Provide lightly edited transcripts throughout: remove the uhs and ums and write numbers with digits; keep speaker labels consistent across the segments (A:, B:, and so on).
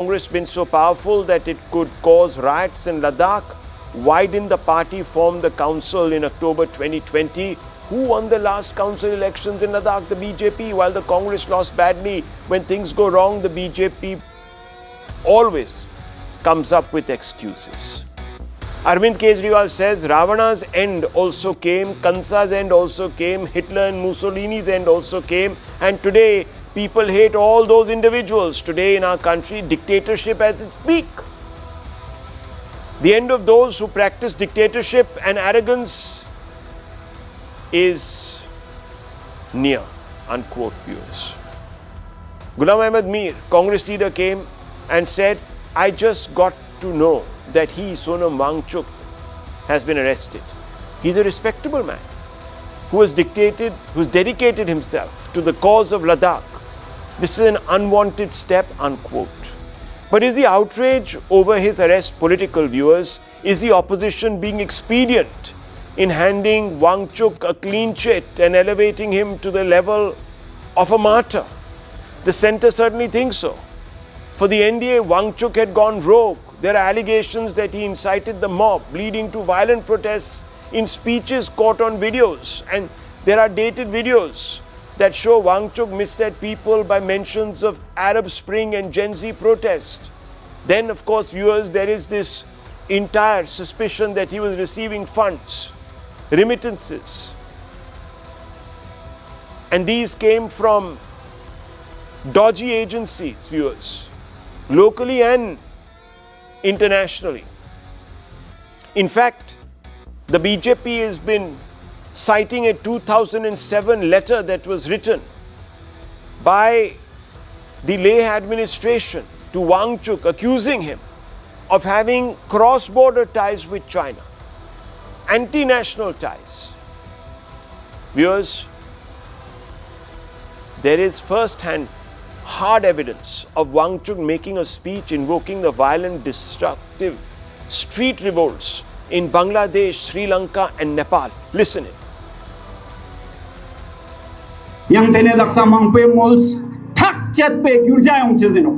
A: Congress been so powerful that it could cause riots in Ladakh? Why didn't the party form the council in October 2020? Who won the last council elections in Ladakh? The BJP. While the Congress lost badly, when things go wrong, the BJP always comes up with excuses. Arvind Kejriwal says Ravana's end also came, Kansa's end also came, Hitler and Mussolini's end also came, and today people hate all those individuals. Today in our country, dictatorship has its peak. The end of those who practice dictatorship and arrogance is near, unquote, viewers. Ghulam Ahmed Mir, Congress leader, came and said, I just got to know that he, Sonam Wangchuk, has been arrested. He's a respectable man who's dedicated himself to the cause of Ladakh. This is an unwanted step, unquote. But is the outrage over his arrest political, viewers? Is the opposition being expedient in handing Wangchuk a clean chit and elevating him to the level of a martyr? The centre certainly thinks so. For the NDA, Wangchuk had gone rogue. There are allegations that he incited the mob, leading to violent protests in speeches caught on videos. And there are dated videos that show Wangchuk misled people by mentions of Arab Spring and Gen Z protest. Then, of course, viewers, there is this entire suspicion that he was receiving funds, remittances. And these came from dodgy agencies, viewers, locally and internationally. In fact, the BJP has been citing a 2007 letter that was written by the Leh administration to Wangchuk, accusing him of having cross-border ties with China, anti-national ties. Viewers, there is first-hand hard evidence of Wangchuk making a speech invoking the violent, destructive street revolts in Bangladesh, Sri Lanka and Nepal. Listen in.
B: Yang tene daksa mangpe mols thak chat pe gyurja yong chezeno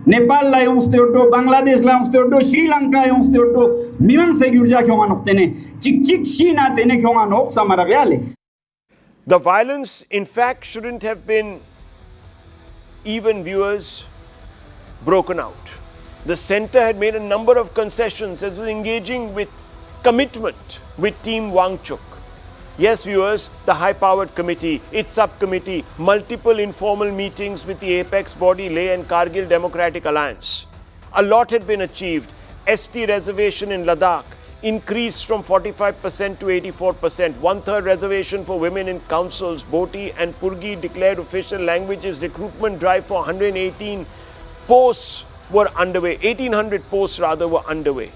B: Nepal la yong steodo Bangladesh la yong steodo Sri Lanka yong steodo miwang se gyurja kyong anok tene chik chik shina tene kyong anok samara reale.
A: The violence, in fact, shouldn't have been even, viewers, broken out. The centre had made a number of concessions as was engaging with commitment with Team Wangchuk. Yes, viewers, the high-powered committee, its subcommittee, multiple informal meetings with the apex body Leh and Kargil Democratic Alliance. A lot had been achieved. ST reservation in Ladakh increased from 45% to 84%. One-third reservation for women in councils. Boti and Purgi declared official languages. Recruitment drive for 118 posts were underway. 1,800 posts rather were underway.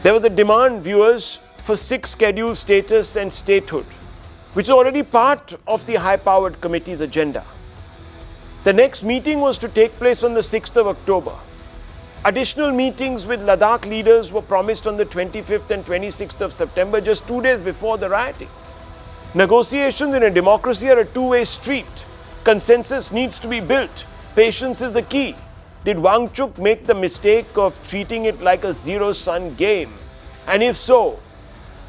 A: There was a demand, viewers, for 6 scheduled status and statehood, which is already part of the high-powered committee's agenda. The next meeting was to take place on the 6th of October. Additional meetings with Ladakh leaders were promised on the 25th and 26th of September, just 2 days before the rioting. Negotiations in a democracy are a two-way street. Consensus needs to be built. Patience is the key. Did Wangchuk make the mistake of treating it like a zero-sum game? And if so,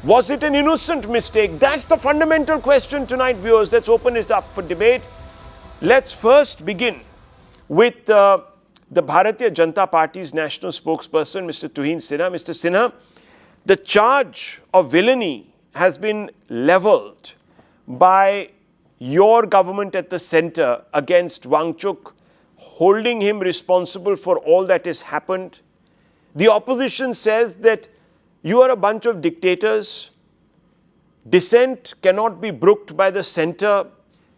A: was it an innocent mistake? That's the fundamental question tonight, viewers. Let's open it up for debate. Let's first begin with the Bharatiya Janata Party's national spokesperson, Mr. Tuhin Sinha. Mr. Sinha, the charge of villainy has been leveled by your government at the centre against Wangchuk, holding him responsible for all that has happened. The opposition says that you are a bunch of dictators. Dissent cannot be brooked by the centre.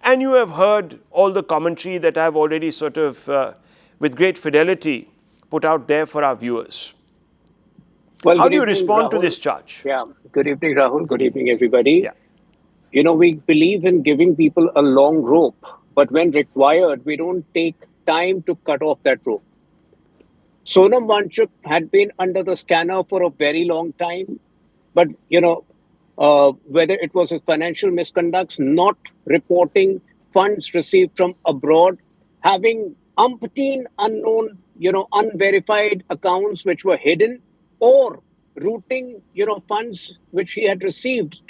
A: And you have heard all the commentary that I've already sort of, with great fidelity, put out there for our viewers.
C: Well,
A: how do you respond to this charge?
C: Yeah. Good evening, Rahul. Good evening, everybody.
A: Yeah.
C: You know, we believe in giving people a long rope, but when required, we don't take time to cut off that rope. Sonam Wangchuk had been under the scanner for a very long time, but, you know, whether it was his financial misconducts, not reporting funds received from abroad, having umpteen unknown, unverified accounts which were hidden, or routing, funds which he had received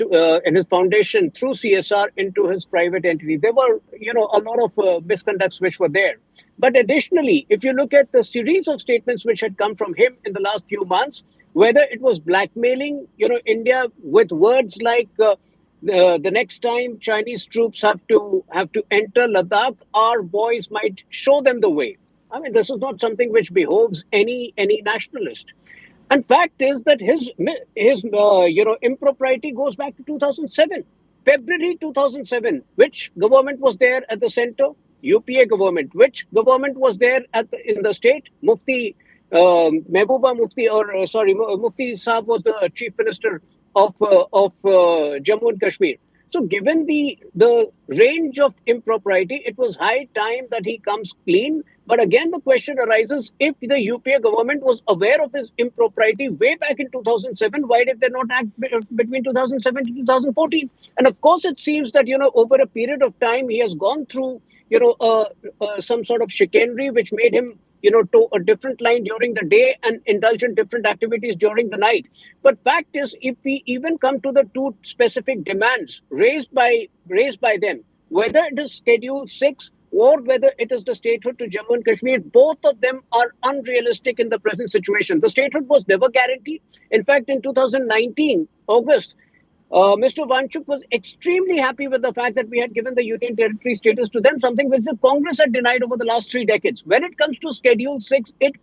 C: in his foundation through CSR into his private entity. There were, a lot of misconducts which were there. But additionally, if you look at the series of statements which had come from him in the last few months, whether it was blackmailing, India with words like the next time Chinese troops have to enter Ladakh, our boys might show them the way. I mean, this is not something which behoves any nationalist. And fact is that his impropriety goes back to 2007, February 2007. Which government was there at the center? UPA government. Which government was there in the state? Mufti Mehbooba Mufti, Mufti Saab was the chief minister of Jammu and Kashmir. So given the range of impropriety, it was high time that he comes clean. But again, the question arises, if the UPA government was aware of his impropriety way back in 2007, why did they not act between 2007 to 2014? And of course, it seems that, over a period of time, he has gone through, some sort of chicanery, which made him to a different line during the day and indulge in different activities during the night. But fact is, if we even come to the two specific demands raised by them, whether it is Schedule 6 or whether it is the statehood to Jammu and Kashmir, both of them are unrealistic in the present situation. The statehood was never guaranteed. In fact, in 2019, August, Mr. Wangchuk was extremely happy with the fact that we had given the Union Territory status to them, something which the Congress had denied over the last 3 decades. When it comes to Schedule 6, it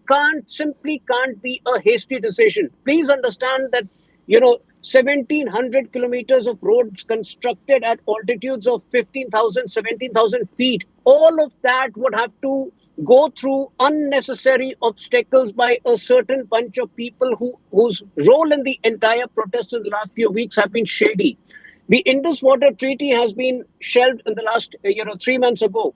C: simply can't be a hasty decision. Please understand that, 1,700 kilometers of roads constructed at altitudes of 15,000, 17,000 feet, all of that would have to go through unnecessary obstacles by a certain bunch of people whose role in the entire protest in the last few weeks have been shady. The Indus Water Treaty has been shelved in the last 3 months ago.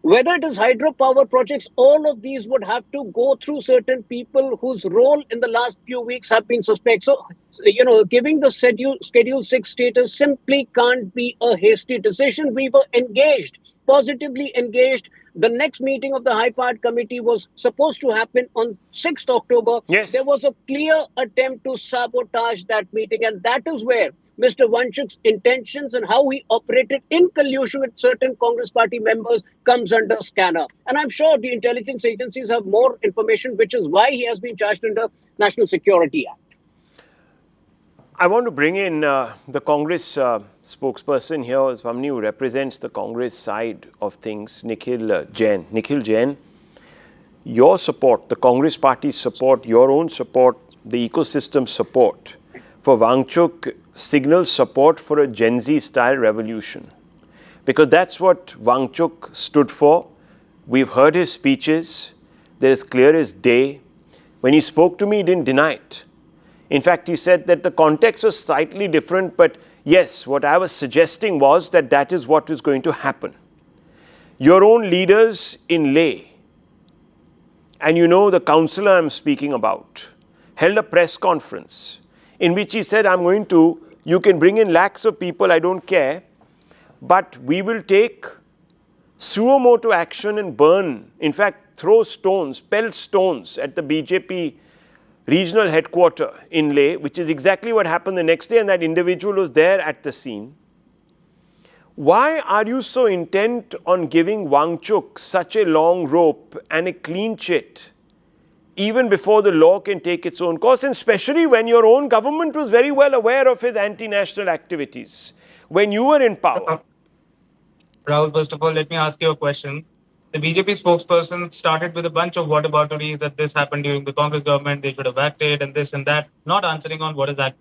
C: Whether it is hydropower projects, all of these would have to go through certain people whose role in the last few weeks have been suspect. So, giving the Schedule 6 status simply can't be a hasty decision. We were engaged, positively engaged. The next meeting of the High Part Committee was supposed to happen on 6th October.
A: Yes.
C: There was a clear attempt to sabotage that meeting, and that is where Mr. Wangchuk's intentions and how he operated in collusion with certain Congress party members comes under scanner. And I'm sure the intelligence agencies have more information, which is why he has been charged under National Security Act.
A: I want to bring in the Congress spokesperson here, somebody who represents the Congress side of things, Nikhil Jain. Nikhil Jain, your support, the Congress party's support, your own support, the ecosystem support for Wangchuk signals support for a Gen Z-style revolution. Because that's what Wangchuk stood for. We've heard his speeches. They're as clear as day. When he spoke to me, he didn't deny it. In fact, he said that the context was slightly different, but yes, what I was suggesting was that that is what is going to happen. Your own leaders in Leh, and the councillor I'm speaking about, held a press conference in which he said, you can bring in lakhs of people, I don't care, but we will take suo motu action and burn, in fact, throw stones, pelt stones at the BJP regional headquarters in Leh, which is exactly what happened the next day, and that individual was there at the scene. Why are you so intent on giving Wangchuk such a long rope and a clean chit, even before the law can take its own course, and especially when your own government was very well aware of his anti-national activities, when you were in power?
D: Rahul, first of all, let me ask you a question. The BJP spokesperson started with a bunch of whatabouteries that this happened during the Congress government, they should have acted and this and that, not answering on what has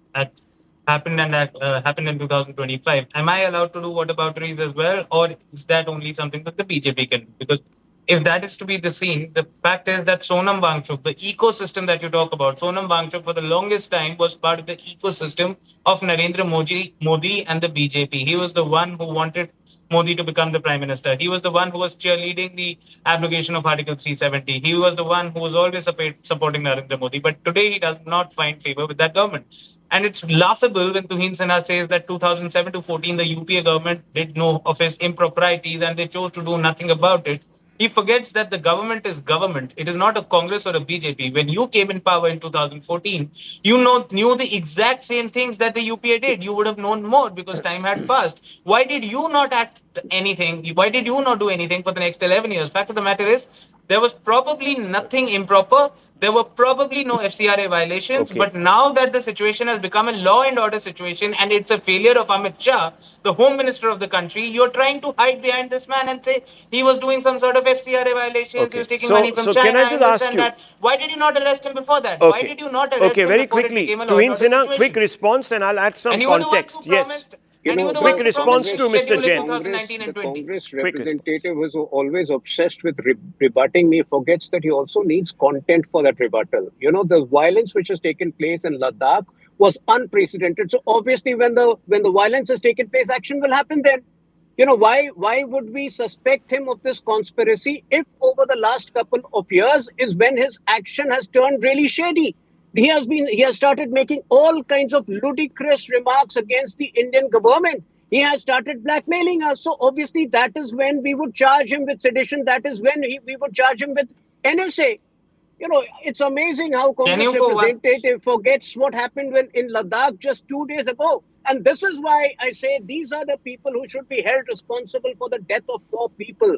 D: happened in 2025. Am I allowed to do whatabouteries as well, or is that only something that the BJP can do? Because if that is to be the scene, the fact is that Sonam Wangchuk, the ecosystem that you talk about, Sonam Wangchuk for the longest time was part of the ecosystem of Narendra Modi and the BJP. He was the one who wanted Modi to become the prime minister. He was the one who was cheerleading the abrogation of Article 370. He was the one who was always supporting Narendra Modi. But today he does not find favor with that government. And it's laughable when Tuhin Sinha says that 2007 to 14, the UPA government did know of his improprieties and they chose to do nothing about it. He forgets that the government is government. It is not a Congress or a BJP. When you came in power in 2014, you knew the exact same things that the UPA did. You would have known more because time had passed. Why did you not act anything? Why did you not do anything for the next 11 years? Fact of the matter is, there was probably nothing improper. There were probably no FCRA violations.
A: Okay.
D: But now that the situation has become a law and order situation and it's a failure of Amit Shah, the Home Minister of the country, you're trying to hide behind this man and say he was doing some sort of FCRA violations.
A: Okay.
D: He was taking money from China.
A: Can I just ask you?
D: That. Why did you not arrest him before that?
A: Okay.
D: Why did you not arrest him
A: very
D: before
A: quickly.
D: it became a law and order
A: Sinha,
D: situation?
A: quick response and I'll add some
D: and
A: context.
D: You were the one who
A: yes.
D: promised,
A: quick response to Mr. Jain.
C: The Congress representative who's always obsessed with rebutting me forgets that he also needs content for that rebuttal. You know, the violence which has taken place in Ladakh was unprecedented. So obviously, when the violence has taken place, action will happen then. You know, why would we suspect him of this conspiracy if over the last couple of years is when his action has turned really shady? He has started making all kinds of ludicrous remarks against the Indian government. He has started blackmailing us. So obviously that is when we would charge him with sedition. That is when we would charge him with NSA. You know, it's amazing how Congress representative forgets what happened in Ladakh just 2 days ago. And this is why I say these are the people who should be held responsible for the death of 4 people.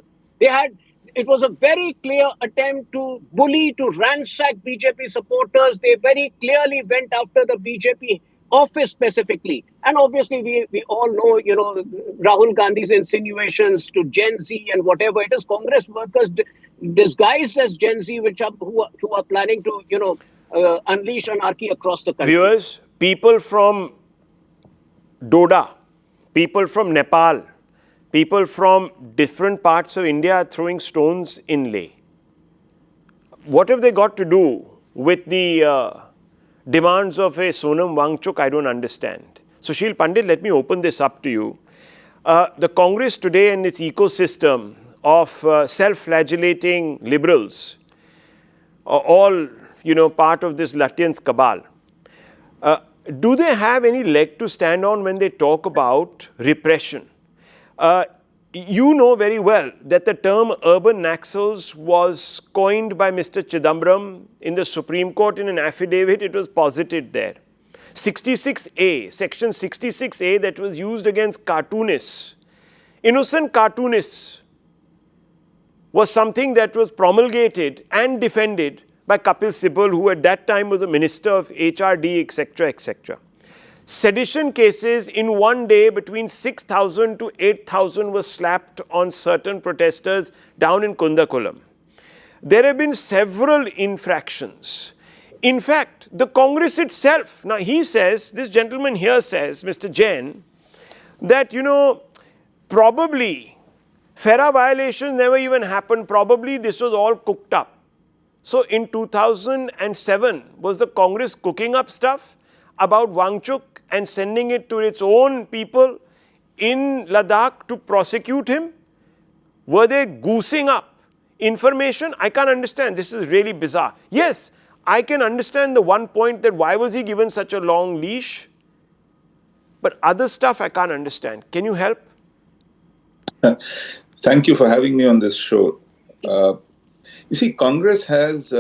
C: It was a very clear attempt to bully, to ransack BJP supporters. They very clearly went after the BJP office specifically. And obviously, we all know, you know, Rahul Gandhi's insinuations to Gen Z and whatever. It is Congress workers disguised as Gen Z, who are planning to, you know, unleash anarchy across the country.
A: Viewers, people from Doda, people from Nepal, people from different parts of India are throwing stones in Leh. What have they got to do with the demands of a Sonam Wangchuk? I don't understand. Sushil Pandit, let me open this up to you. The Congress today and its ecosystem of self-flagellating liberals are all, you know, part of this Lutyens cabal. Do they have any leg to stand on when they talk about repression? You know very well that the term urban Naxals was coined by Mr. Chidambaram in the Supreme Court in an affidavit. It was posited there. 66A, section 66A that was used against cartoonists, innocent cartoonists, was something that was promulgated and defended by Kapil Sibal, who at that time was a minister of HRD, etc., etc. Sedition cases in one day between 6,000 to 8,000 were slapped on certain protesters down in Kundakulam. There have been several infractions. In fact, the Congress itself, now he says, this gentleman here says, Mr. Jain, that, you know, probably FERA violations never even happened. Probably this was all cooked up. So in 2007, was the Congress cooking up stuff about Wangchuk and sending it to its own people in Ladakh to prosecute him? Were they goosing up information? I can't understand. This is really bizarre. Yes, I can understand the one point that why was he given such a long leash? But other stuff I can't understand. Can you help?
E: Thank you for having me on this show. You see, Congress has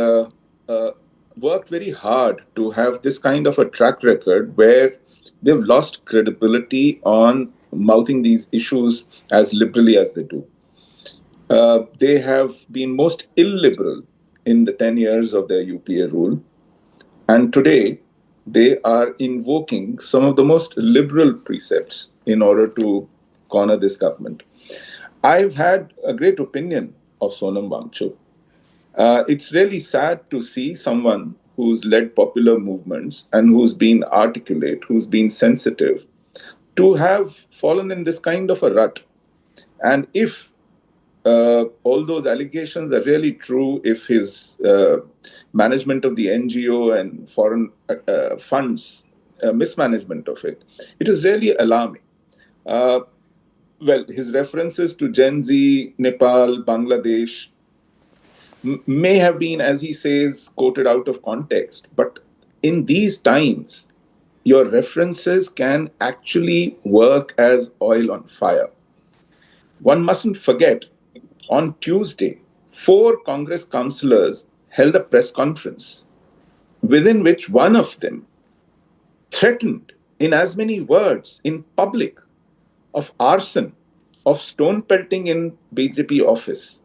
E: worked very hard to have this kind of a track record where they've lost credibility on mouthing these issues as liberally as they do. They have been most illiberal in the 10 years of their UPA rule. And today, they are invoking some of the most liberal precepts in order to corner this government. I've had a great opinion of Sonam Wangchuk. It's really sad to see someone who's led popular movements and who's been articulate, who's been sensitive, to have fallen in this kind of a rut. And if all those allegations are really true, if his management of the NGO and foreign funds, mismanagement of it, it is really alarming. Well, his references to Gen Z, Nepal, Bangladesh may have been, as he says, quoted out of context. But in these times, your references can actually work as oil on fire. One mustn't forget, on Tuesday, 4 Congress councillors held a press conference within which one of them threatened in as many words in public of arson, of stone pelting in BJP office.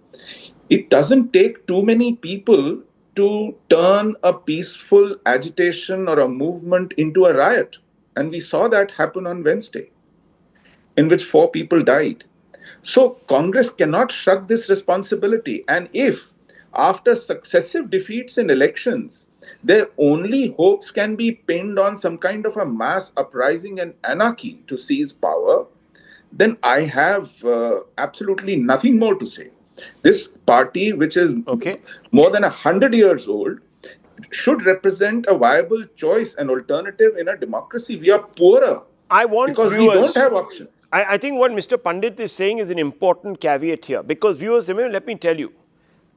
E: It doesn't take too many people to turn a peaceful agitation or a movement into a riot. And we saw that happen on Wednesday, in which 4 people died. So Congress cannot shrug this responsibility. And if, after successive defeats in elections, their only hopes can be pinned on some kind of a mass uprising and anarchy to seize power, then I have absolutely nothing more to say. This party, which is more than 100 years old, should represent a viable choice, an alternative in a democracy. We are poorer because we don't have options.
A: I think what Mr. Pandit is saying is an important caveat here, because viewers, let me tell you,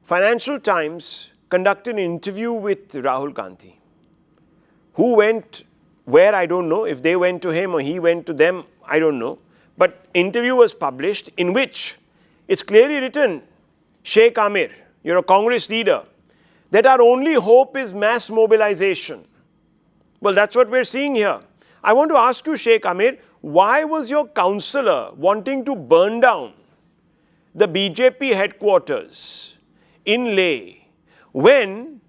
A: Financial Times conducted an interview with Rahul Gandhi. Who went where, I don't know. If they went to him or he went to them, I don't know. But interview was published in which it's clearly written, Sheikh Amir, you're a Congress leader, that our only hope is mass mobilization. Well, that's what we're seeing here. I want to ask you, Sheikh Amir, why was your councillor wanting to burn down the BJP headquarters in Leh when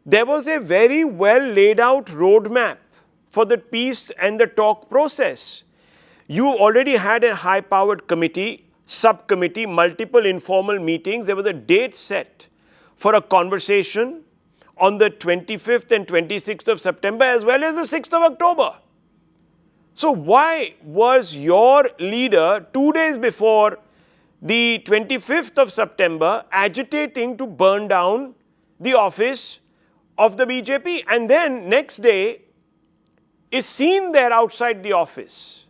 A: there was a very well laid out roadmap for the peace and the talk process? You already had a high-powered committee, subcommittee, multiple informal meetings. There was a date set for a conversation on the 25th and 26th of September as well as the 6th of October. So why was your leader 2 days before the 25th of September agitating to burn down the office of the BJP, and then next day is seen there outside the office?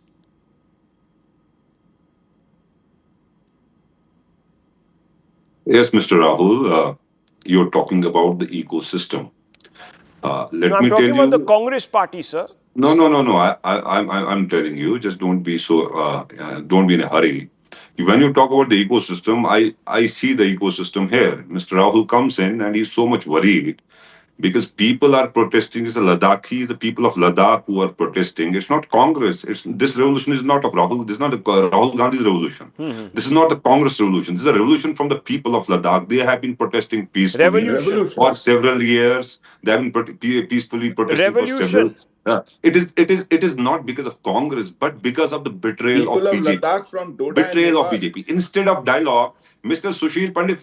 F: Yes, Mr. Rahul, you're talking about the ecosystem.
A: I'm talking about the Congress party, sir.
F: No. I'm telling you, just don't be so. Don't be in a hurry. When you talk about the ecosystem, I see the ecosystem here. Mr. Rahul comes in and he's so much worried because people are protesting. It's the Ladakhis, the people of Ladakh who are protesting. It's not Congress. This revolution is not of Rahul. This is not Rahul Gandhi's revolution. This is not the Congress revolution. This is a revolution from the people of Ladakh. They have been protesting peacefully for several years. They have been peacefully protesting for several. It is not because of Congress, but because of the betrayal
E: People
F: of BJP.
E: Ladakh from Doda
F: Betrayal of BJP. Instead of dialogue, Mr. Sushil Pandit,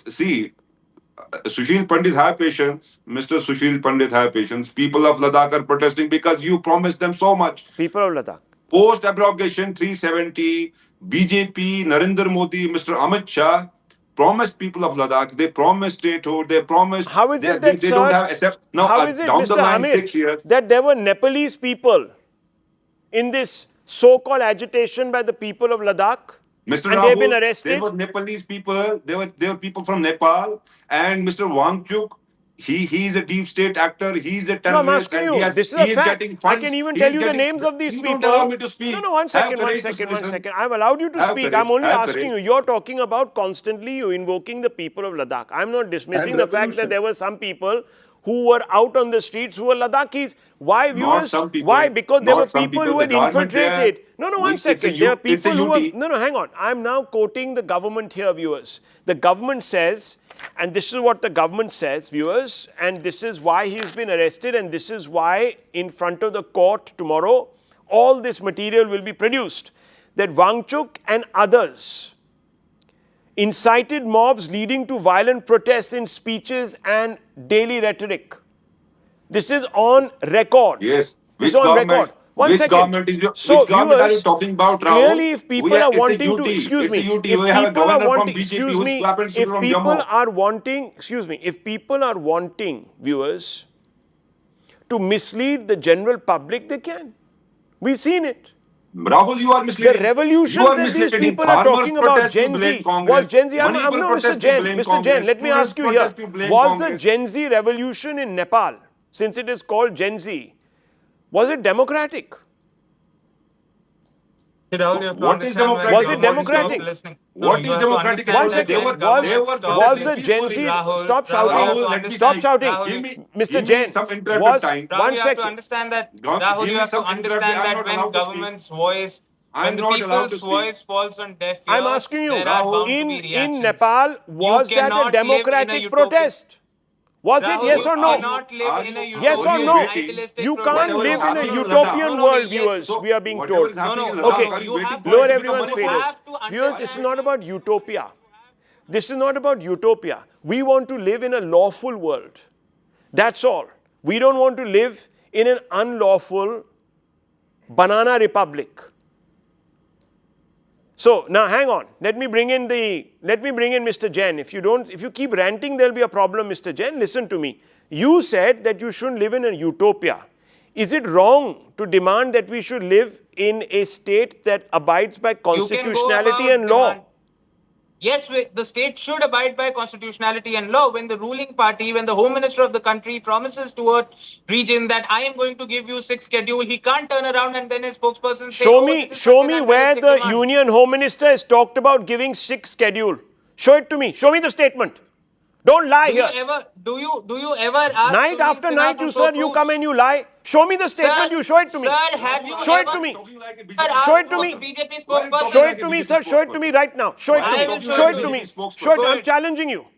F: Sushil Pandit, have patience. Mr. Sushil Pandit, have patience. People of Ladakh are protesting because you promised them so much.
A: People of Ladakh.
F: Post-abrogation 370, BJP, Narendra Modi, Mr. Amit Shah promised people of Ladakh. They promised statehood. They promised.
A: How is it that,
F: they don't have accept. Now,
A: how is it,
F: down
A: Mr.
F: the line,
A: Amir,
F: 6 years.
A: that there were Nepalese people in this so-called agitation by the people of Ladakh?
F: Mr.
A: And
F: Rahul,
A: they've been arrested?
F: There were Nepalese people. There were people from Nepal. And Mr. Wangchuk, he is a deep state actor. He is a terrorist.
A: No, I'm asking you. This is a fact.
F: Getting funds.
A: I can even tell you the names of these people.
F: You don't allow me to speak.
A: No, one second. I've allowed you to speak. I'm only asking you. You're talking about constantly you invoking the people of Ladakh. I'm not dismissing the fact that there were some people who were out on the streets who were Ladakhis. Why, viewers? Why? Because there were people who had infiltrated. No, one second. There are people who were... No, hang on. I'm now quoting the government here, viewers. The government says, and this is what the government says, viewers, and this is why he's been arrested, and this is why in front of the court tomorrow, all this material will be produced, that Wangchuk and others incited mobs leading to violent protests in speeches and daily rhetoric. This is on record.
F: Yes.
A: This is on record. One second.
F: Government is your, which government are you talking about, Rahul?
A: Clearly, if people are wanting to, excuse me, if people are wanting, viewers, to mislead the general public, they can. We've seen it.
F: Rahul, you are misleading.
A: The revolution that these people are talking about, Gen Z, was Gen Z. I'm no, Mr. Jain. Mr. Jain, let me ask you here. Was the Gen Z revolution in Nepal, since it is called Gen Z, was it democratic?
D: Rahul, you have to
F: What is
D: understand when
F: democratic?
A: Was it
D: government stopped
A: democratic?
D: listening.
F: What
D: you
F: is
D: have to
F: democratic
D: understand
F: about
A: Was
F: it?
A: it?
F: They were
A: Was the
F: protesting
A: Gen Z?
F: peacefully.
A: Stop
D: Rahul,
A: shouting.
F: Let me
A: Stop
F: speak.
A: shouting.
D: Rahul,
A: Mr.
F: Give me
A: Jain,
F: some interrupted
A: was
F: time.
D: Rahul,
A: one
D: you have to
A: second.
D: understand that.
F: Give
D: Rahul,
F: me
D: you have to
F: some interrupted.
D: understand
F: I'm
D: that
F: not
D: when
F: allowed to speak.
D: government's voice, when
F: I'm
D: the
F: not allowed to
D: people's
F: speak.
D: voice falls on deaf ears,
A: I'm asking you,
D: there are
F: Rahul,
D: bound to be
A: in
D: reactions.
A: Nepal, was
D: You
A: that a
D: cannot live in a
A: democratic
D: utopian-
A: protest? Was it
D: Rahul,
A: yes
D: you
A: or no?
D: cannot live in a
A: Yes or
D: utopian,
A: no?
D: idealistic
A: You can't
D: protest.
A: live in a
F: happening in
A: utopian
F: Ladakh.
A: world,
D: yes.
A: viewers,
F: So,
A: we are being
F: whatever
A: told.
F: is happening in
D: No,
F: Ladakh,
A: Okay,
F: are you
D: you
F: waiting
D: have
F: for
A: lower
F: it to
A: everyone's
F: become
D: you
A: faces.
D: have to
A: Viewers, this is
D: understand-
A: not about utopia. This is not about utopia. We want to live in a lawful world. That's all. We don't want to live in an unlawful banana republic. So now hang on. Let me bring in Mr. Jain. If you keep ranting, there'll be a problem, Mr. Jain. Listen to me. You said that you shouldn't live in a utopia. Is it wrong to demand that we should live in a state that abides by constitutionality and law?
D: Yes, the state should abide by constitutionality and law. When the ruling party, when the home minister of the country promises to a region that I am going to give you 6 schedule, he can't turn around and then his spokesperson say,
A: Show
D: oh,
A: me,
D: this is
A: show
D: such an
A: me where
D: unrealistic
A: the
D: demand.
A: Union Home Minister has talked about giving 6 schedule. Show it to me. Show me the statement. Don't lie here.
D: Do you ever ask
A: Night
D: Sunil
A: after
D: Sinha
A: night,
D: to
A: you
D: show
A: sir, you
D: proofs?
A: come and you lie. Show me the statement. You show it to me.
D: Sir, have you
A: Show it
D: ever
A: to me.
D: asked
A: Show it to
D: for
A: me.
D: the BJP
F: Why are you
D: spokesperson?
F: talking
A: Show
F: like
A: it to
F: a
A: me,
F: BJP
A: sir. Show it to me right now. Show it
D: I
A: to
D: will
A: me.
D: show
A: Show
D: it
A: it
D: to
A: to
D: you.
A: me.
F: Spokesperson.
A: Show it.
D: Show
A: I'm
D: it.
A: challenging you.
F: You're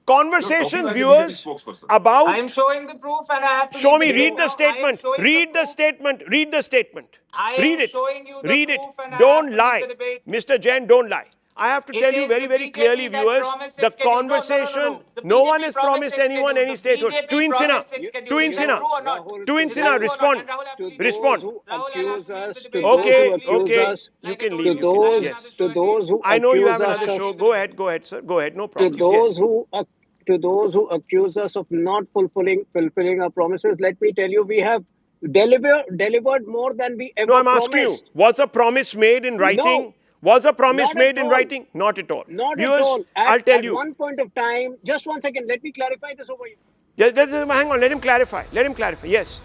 A: Conversations,
F: talking like a
A: viewers,
F: BJP spokesperson.
A: about.
D: I am showing the proof and I have to
A: Show
D: read
A: me.
D: the
A: Read
D: proof
A: the
D: now.
A: statement. Read the statement. Read the statement.
D: I
A: Read
D: am
A: it.
D: showing you the
A: Read it.
D: proof and I have
A: Don't
D: to read
A: lie.
D: the debate.
A: Mr. Jain, don't lie. I have to
D: It
A: tell you
D: is
A: very,
D: the
A: very
D: BJP
A: clearly,
D: that
A: viewers,
D: promised
A: the
D: six schedule.
A: conversation,
D: The
A: no one
D: BJP
A: has
D: promised
A: promised
D: six
A: anyone
D: schedule.
A: any
D: The
A: statehood.
D: BJP
A: To Insina.
D: promised six schedule.
A: To
D: Is that
A: Insina.
D: true or not?
C: Rahul,
A: To
C: to
A: Insina,
C: those-
A: respond.
D: And Rahul, I have to
C: to
D: read the
A: Respond.
C: those who
D: Rahul, I have
C: accuse
D: to read the
C: us, to
D: debate.
C: those
A: Okay,
C: who accuse
A: okay.
C: us,
A: You can
C: to
A: leave. You can leave.
C: those,
A: Yes.
C: to those who
A: I know you
C: accuse
A: have
C: us
A: another
C: of,
A: show. Go ahead, sir. Go ahead. No
C: to
A: problem.
C: those
A: Yes.
C: to those who accuse us of not fulfilling our promises, let me tell you, we have delivered more than we ever
A: No, I'm asking you,
C: promised.
A: was a promise made in writing?
C: No,
A: Was a promise
C: not at
A: made in
C: all.
A: writing? Not at all.
C: Not at
A: Viewers,
C: all.
A: I'll tell
C: At
A: you.
C: one point of time, just one second, let me clarify this over here.
A: Hang on, let him clarify. Let him clarify. Yes.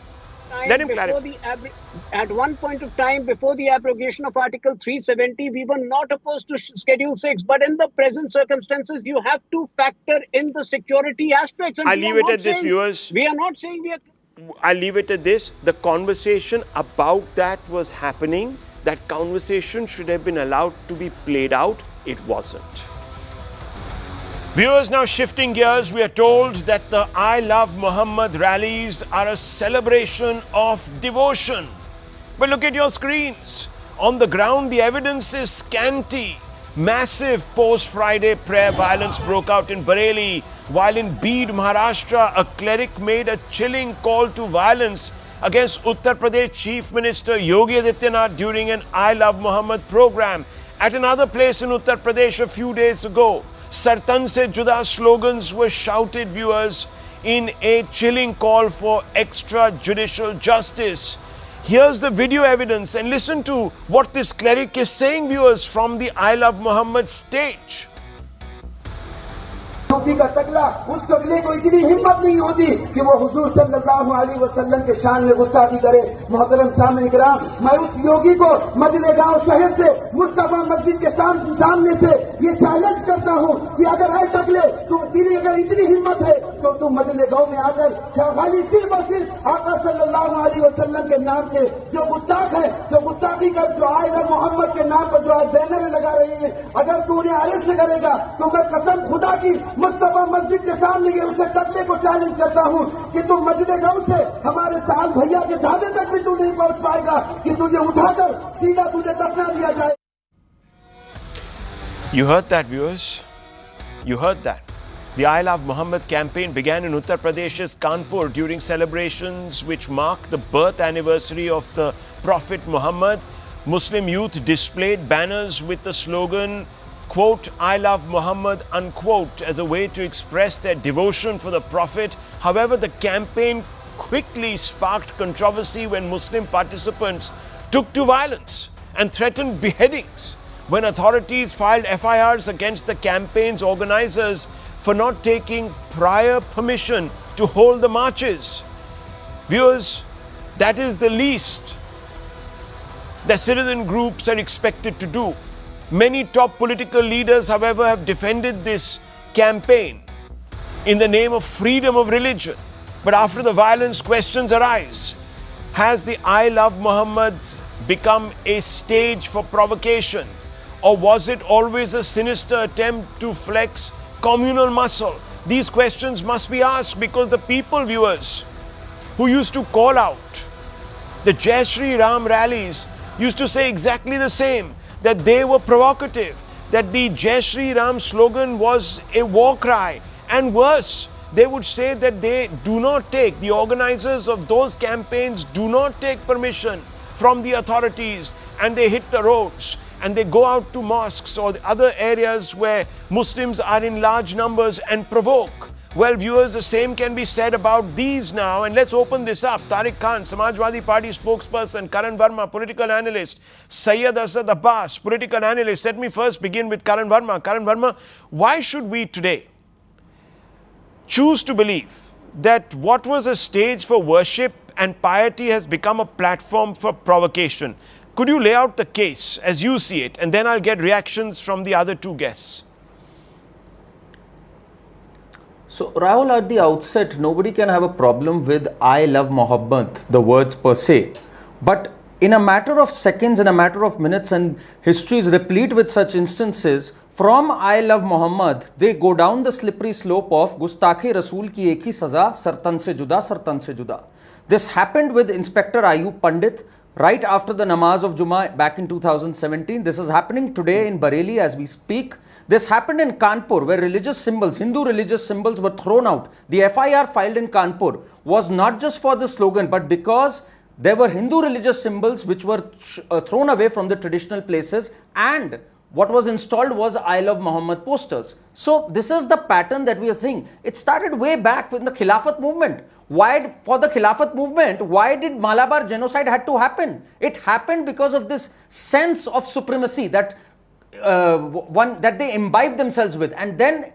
A: Let him clarify.
C: At one point of time, before the abrogation of Article 370, we were not opposed to Schedule 6. But in the present circumstances, you have to factor in the security aspects. And
A: I'll leave it at this, viewers.
C: We are not saying we are...
A: I'll leave it at this. The conversation about that was happening. That conversation should have been allowed to be played out. It wasn't. Viewers, now shifting gears, we are told that the I Love Muhammad rallies are a celebration of devotion. But look at your screens. On the ground, the evidence is scanty. Massive post-Friday prayer violence broke out in Bareilly, while in Bid, Maharashtra, a cleric made a chilling call to violence against Uttar Pradesh Chief Minister Yogi Adityanath during an I Love Muhammad program. At another place in Uttar Pradesh a few days ago, Sartan se Juda slogans were shouted, viewers, in a chilling call for extrajudicial justice. Here's the video evidence and listen to what this cleric is saying, viewers, from the I Love Muhammad stage.
G: योगी का तगला उस तगले को इतनी हिम्मत नहीं होती कि वो हुजूर सल्लल्लाहु अलैहि वसल्लम के शान में गुस्ताखी करे। मोहतरम सामने इकराम, मैं उस योगी को मजले गांव शहर से मुस्तफा मस्जिद के सामने से ये चैलेंज करता हूं कि अगर है तगले तो तेरी अगर इतनी हिम्मत है तो तुम मजले गांव में आकर खाली सिर्फ और सिर्फ आका सल्लल्लाहु अलैहि वसल्लम के नाम से जो गुस्ताख है, जो गुस्ताखी कर जो आए मोहम्मद के नाम पर जो आज बैनर लगा रही है, अगर तू उन्हें अरेस्ट करेगा तो मैं कसम खुदा की मुस्तफा मस्जिद के सामने ये उसे तकने को चैलेंज करता हूं कि तुम मस्जिद गांव से हमारे साल भैया के ढाबे तक भी तू नहीं पहुंच पाएगा कि तुझे उठाकर सीधा तुझे दफना दिया जाए।
A: You heard that, viewers. You heard that. The I Love Muhammad campaign began in Uttar Pradesh's Kanpur during celebrations which mark the birth anniversary of the Prophet Muhammad. Muslim youth displayed banners with the slogan, quote, I love Muhammad, unquote, as a way to express their devotion for the Prophet. However, the campaign quickly sparked controversy when Muslim participants took to violence and threatened beheadings when authorities filed FIRs against the campaign's organizers for not taking prior permission to hold the marches. Viewers, that is the least that citizen groups are expected to do. Many top political leaders, however, have defended this campaign in the name of freedom of religion. But after the violence, questions arise. Has the I Love Muhammad become a stage for provocation? Or was it always a sinister attempt to flex communal muscle? These questions must be asked because the people, viewers, who used to call out the Jai Shri Ram rallies used to say exactly the same, that they were provocative, that the Jai Shri Ram slogan was a war cry, and worse, they would say that they do not take, the organizers of those campaigns do not take permission from the authorities, and they hit the roads and they go out to mosques or the other areas where Muslims are in large numbers and provoke. Well, viewers, the same can be said about these now, and let's open this up. Tariq Khan, Samajwadi Party spokesperson, Karan Verma, political analyst, Syed Asad Abbas, political analyst. Let me first begin with Karan Verma. Karan Verma, why should we today choose to believe that what was a stage for worship and piety has become a platform for provocation? Could you lay out the case as you see it, and then I'll get reactions from the other two guests.
H: So, Rahul, at the outset, nobody can have a problem with I love Muhammad, the words per se. But in a matter of seconds, in a matter of minutes, and history is replete with such instances, from I love Muhammad, they go down the slippery slope of Gustakhe Rasool ki ek hi saza, sartan se juda, sartan se juda. This happened with Inspector Ayub Pandit right after the namaz of Jummah back in 2017. This is happening today in Bareilly as we speak. This happened in Kanpur, where religious symbols, Hindu religious symbols were thrown out. The FIR filed in Kanpur was not just for the slogan, but because there were Hindu religious symbols which were thrown away from the traditional places, and what was installed was I Love Muhammad posters. So this is the pattern that we are seeing. It started way back with the Khilafat movement. For the Khilafat movement, why did Malabar genocide had to happen? It happened because of this sense of supremacy that that they imbibe themselves with, and then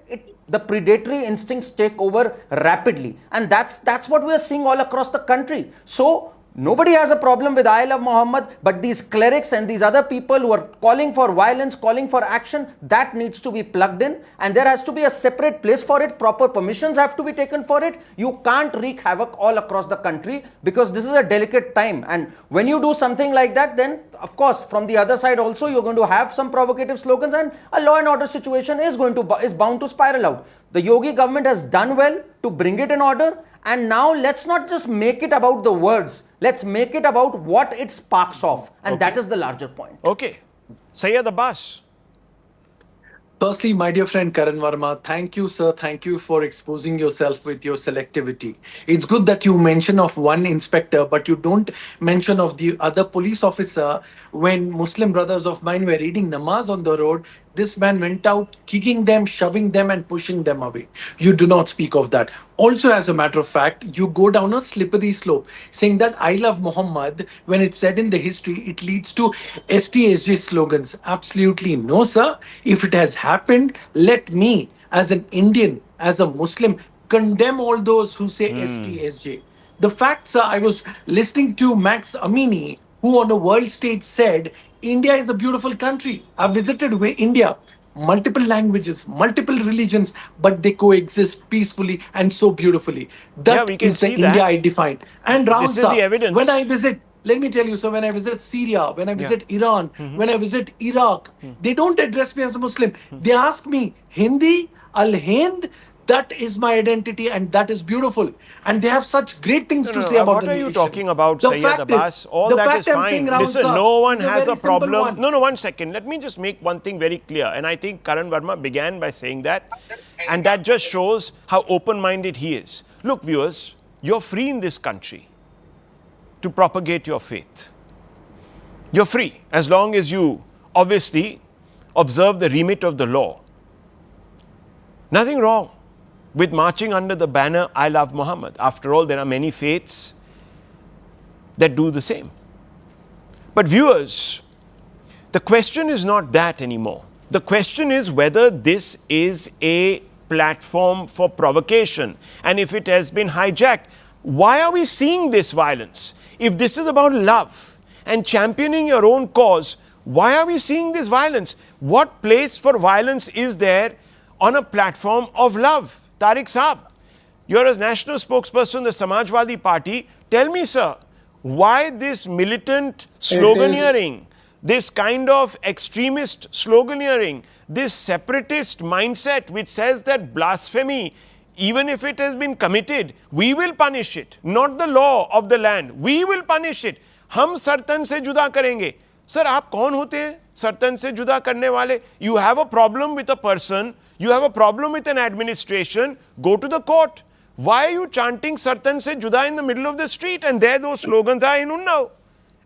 H: the predatory instincts take over rapidly, and that's what we are seeing all across the country. So nobody has a problem with I Love Muhammad, but these clerics and these other people who are calling for violence, calling for action, that needs to be plugged in, and there has to be a separate place for it. Proper permissions have to be taken for it. You can't wreak havoc all across the country because this is a delicate time, and when you do something like that, then of course from the other side also you're going to have some provocative slogans, and a law and order situation is bound to spiral out. The Yogi government has done well to bring it in order. And now let's not just make it about the words. Let's make it about what it sparks off. And that is the larger point.
A: Okay. Syed Abbas.
I: Firstly, my dear friend Karan Verma, thank you, sir. Thank you for exposing yourself with your selectivity. It's good that you mention of one inspector, but you don't mention of the other police officer. When Muslim brothers of mine were reading namaz on the road, this man went out kicking them, shoving them and pushing them away. You do not speak of that. Also, as a matter of fact, you go down a slippery slope saying that I love Muhammad, when it's said in the history, it leads to STSJ slogans. Absolutely no, sir. If it has happened, let me, as an Indian, as a Muslim, condemn all those who say STSJ. The fact, sir, I was listening to Max Amini, who on a world stage said, India is a beautiful country. I visited India. Multiple languages, multiple religions, but they coexist peacefully and so beautifully. That is the India I define. And Rahul,
A: this is the evidence.
I: When I visit, let me tell you, so when I visit Syria, when I visit Iran, when I visit Iraq, they don't address me as a Muslim. They ask me, Hindi, Al-Hind, that is my identity and that is beautiful. And they have such great things to say about the nation.
A: What are you talking about, Syed Abbas? All that is fine. Listen, no one has a problem. No, 1 second. Let me just make one thing very clear. And I think Karan Verma began by saying that. And that just shows how open-minded he is. Look, viewers, you're free in this country to propagate your faith. You're free as long as you obviously observe the remit of the law. Nothing wrong with marching under the banner, I love Muhammad. After all, there are many faiths that do the same. But viewers, the question is not that anymore. The question is whether this is a platform for provocation. And if it has been hijacked, why are we seeing this violence? If this is about love, and championing your own cause, why are we seeing this violence? What place for violence is there on a platform of love? Tariq Saab, you're a national spokesperson of the Samajwadi Party. Tell me, sir, why this militant sloganeering, this kind of extremist sloganeering, this separatist mindset which says that blasphemy, even if it has been committed, we will punish it, not the law of the land. We will punish it. हम सरतन से जुदा करेंगे. Sir, आप कौन होते हैं सरतन से जुदा करने वाले? You have a problem with a person, you have a problem with an administration, go to the court. Why are you chanting Sartan se juda in the middle of the street? And there those slogans are in Unnao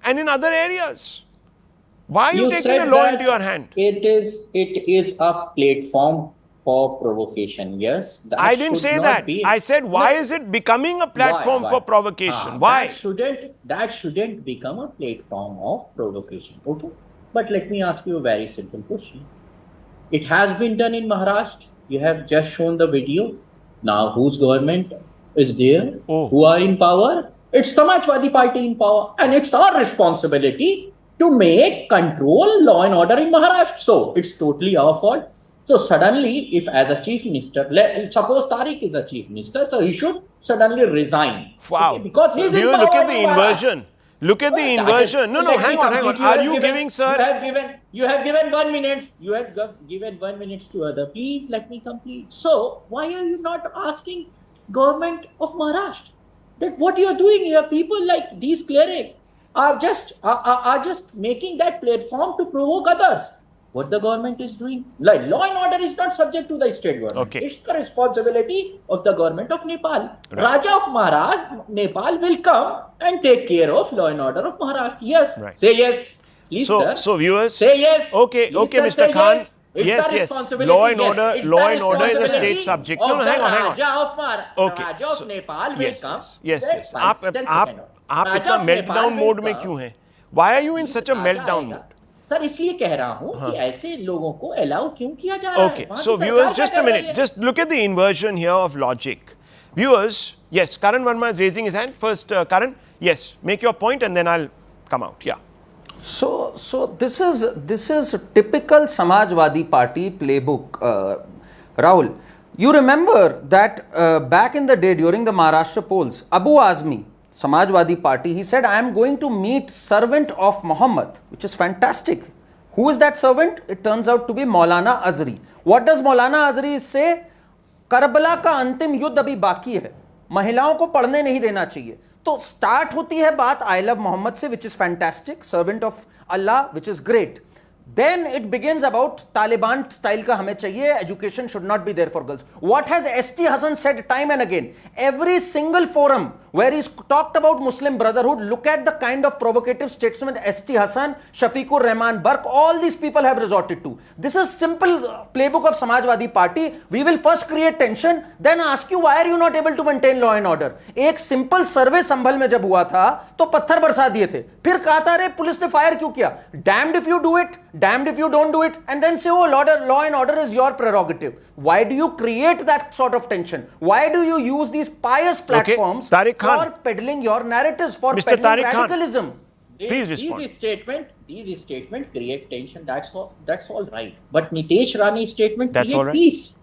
A: and in other areas. Why are you taking the law into your hand?
J: It is a platform for provocation. Yes.
A: I didn't say that. I said, why is it becoming a platform for provocation? Why?
J: That shouldn't become a platform of provocation. Okay. But let me ask you a very simple question. It has been done in Maharashtra. You have just shown the video. Now, whose government is there? Who are in power? It's Samajwadi Party in power. And it's our responsibility to make control law and order in Maharashtra. So, it's totally our fault. So, suddenly, if as a chief minister, suppose Tariq is a chief minister, so he should suddenly resign.
A: Wow.
J: Okay, because he's in power.
A: Look at the inversion. Look at the inversion. No, hang on. Are you giving, sir?
J: You have given 1 minute. You have given 1 minute to other. Please let me complete. So, why are you not asking government of Maharashtra that what you are doing here? People like these clerics are just making that platform to provoke others. What the government is doing, like law and order is not subject to the state government.
A: Okay.
J: It's the responsibility of the government of Nepal.
A: Right.
J: Raja of Maharashtra, Nepal will come and take care of law and order of Maharashtra. Yes.
A: Right.
J: Say yes. Please, sir.
A: So viewers.
J: Say yes.
A: Okay,
J: Please,
A: okay,
J: sir,
A: Mr. Khan.
J: Yes.
A: Law and order is a state subject. No, hang on.
J: Raja of Maharashtra, Raja of Nepal will come.
A: Yes. आप इतना meltdown mode में क्यों हैं? Why are you in such a meltdown mode?
J: Sir इसलिए कह रहा हूं कि ऐसे लोगों को अलाउ क्यों किया जा रहा है?
A: Okay, so viewers, just a minute. Just look at the inversion here of logic. Viewers, yes, Karan Verma is raising his hand. First, Karan, yes, make your point and then I'll come out. Yeah.
H: So this is typical Samajwadi Party playbook, Rahul. You remember that back in the day during the Maharashtra polls, Abu Azmi, Samajwadi Party, he said, I am going to meet servant of Muhammad, which is fantastic. Who is that servant? It turns out to be Maulana Azhari. What does Maulana Azhari say? Karbala का अंतिम युद्ध अभी बाकी है, महिलाओं को पढ़ने नहीं देना चाहिए. तो स्टार्ट होती है बात आई लव मोहम्मद से, which is fantastic, servant of Allah, which is great. Then it begins about Taliban style ka hame chahiye, education should not be there for girls. What has S.T. Hassan said time and again? Every single forum where he's talked about Muslim Brotherhood, look at the kind of provocative statement S.T. Hassan, Shafiqur Rahman Burke, all these people have resorted to. This is simple playbook of Samajwadi Party. We will first create tension, then ask you why are you not able to maintain law and order. एक simple survey संभल में जब हुआ था तो पत्थर बरसा दिए थे, फिर कहा था अरे पुलिस ने फायर क्यों किया? Damned if you do it, damned if you don't do it, and then say, oh, law and order is your prerogative. Why do you create that sort of tension? Why do you use these pious platforms for peddling your narratives, for
A: Mr.
H: peddling radicalism?
A: Please respond.
J: These statements create tension. That's all right. But Nitesh Rane's statement
A: create
J: peace.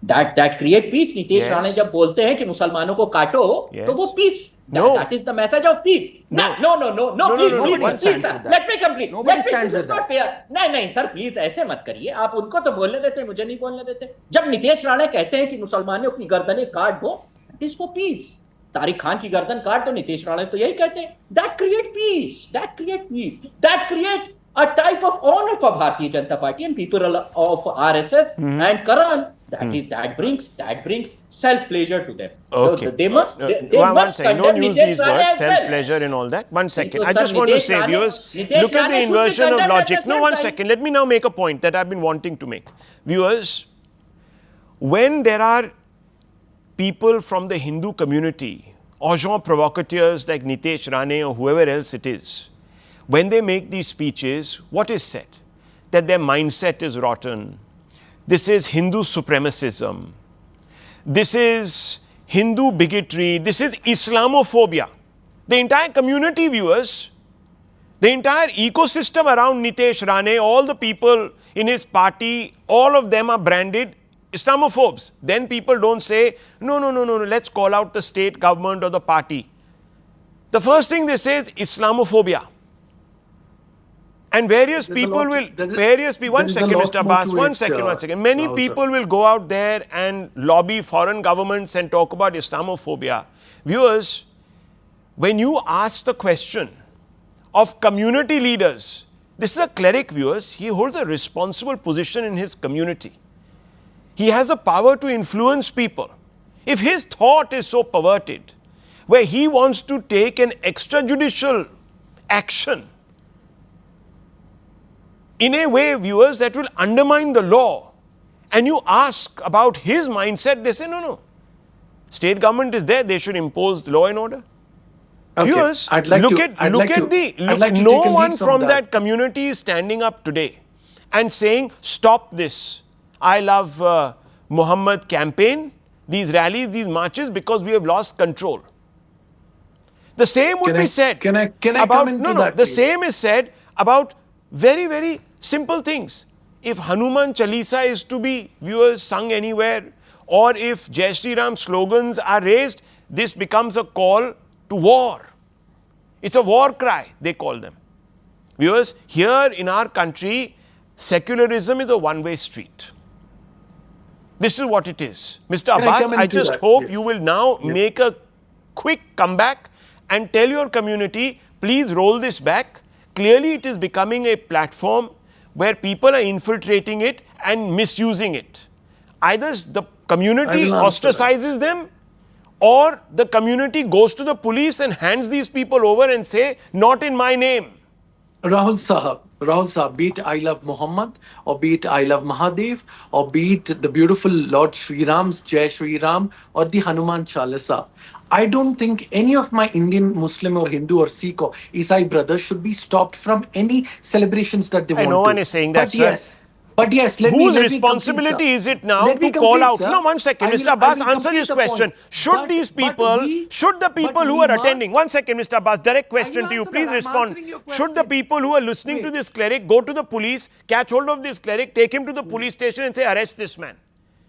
J: That create peace. Nitesh Rane जब बोलते हैं कि मुसलमानों को काटो, तो वो peace. That is the message of peace. No, please, sir. Let me complete. This is not fair. नहीं, sir, please ऐसे मत करिए. आप उनको तो बोलने देते, मुझे नहीं बोलने देते. जब नितेश राणे कहते हैं कि मुसलमानों अपनी गर्दनें काट दो, it is for peace. Tariq Khan की गर्दन काट दो, नितेश राणे तो यही कहते हैं. That create peace. That create a type of honor for Bharatiya Janata Party and people of RSS and Karan. That brings self-pleasure to them.
A: Okay.
J: So they must
A: one second. Don't use these words, self-pleasure and all that. 1 second. I just want to say, viewers, look at the inversion of logic. No, 1 second. Let me now make a point that I've been wanting to make. Viewers, when there are people from the Hindu community, agents provocateurs like Nitesh Rane or whoever else it is, when they make these speeches, what is said? That their mindset is rotten. This is Hindu supremacism. This is Hindu bigotry. This is Islamophobia. The entire community, viewers, The entire ecosystem around Nitesh Rane, all the people in his party, all of them are branded Islamophobes. Then people don't say, no, let's call out the state government or the party. The first thing they say is Islamophobia. And various people will, one second, Mr. Abbas, one second. Many people will go out there and lobby foreign governments and talk about Islamophobia. Viewers, when you ask the question of community leaders, this is a cleric, viewers, he holds a responsible position in his community. He has the power to influence people. If his thought is so perverted, where he wants to take an extrajudicial action, in a way, viewers, that will undermine the law, and you ask about his mindset, they say, no. State government is there, they should impose law and order.
I: Okay.
A: Viewers, no one from that community is standing up today and saying, stop this I Love Muhammad campaign, these rallies, these marches, because we have lost control. The same would be said about, the same is said about very, very simple things. If Hanuman Chalisa is to be, viewers, sung anywhere, or if Jai Shri Ram slogans are raised, this becomes a call to war. It's a war cry, they call them. Viewers, here in our country, secularism is a one-way street. This is what it is. Mr. Abbas, I just hope you will now make a quick comeback and tell your community, please roll this back. Clearly, it is becoming a platform where people are infiltrating it and misusing it. Either the community ostracizes them, or the community goes to the police and hands these people over and say, not in my name.
I: Rahul Sahab, be it I Love Muhammad, or be it I Love Mahadev, or be it the beautiful Lord Sri Ram's Jai Sri Ram, or the Hanuman Chalisa, I don't think any of my Indian, Muslim or Hindu or Sikh or Isai brothers should be stopped from any celebrations that they want to.
A: No one is saying that,
I: But yes,
A: whose responsibility is it now to call out? No, one second, Mr. Abbas, answer this question. Should these people, should the people who are attending, one second, Mr. Abbas, direct question to you, please respond. Should the people who are listening to this cleric go to the police, catch hold of this cleric, take him to the police station and say, arrest this man?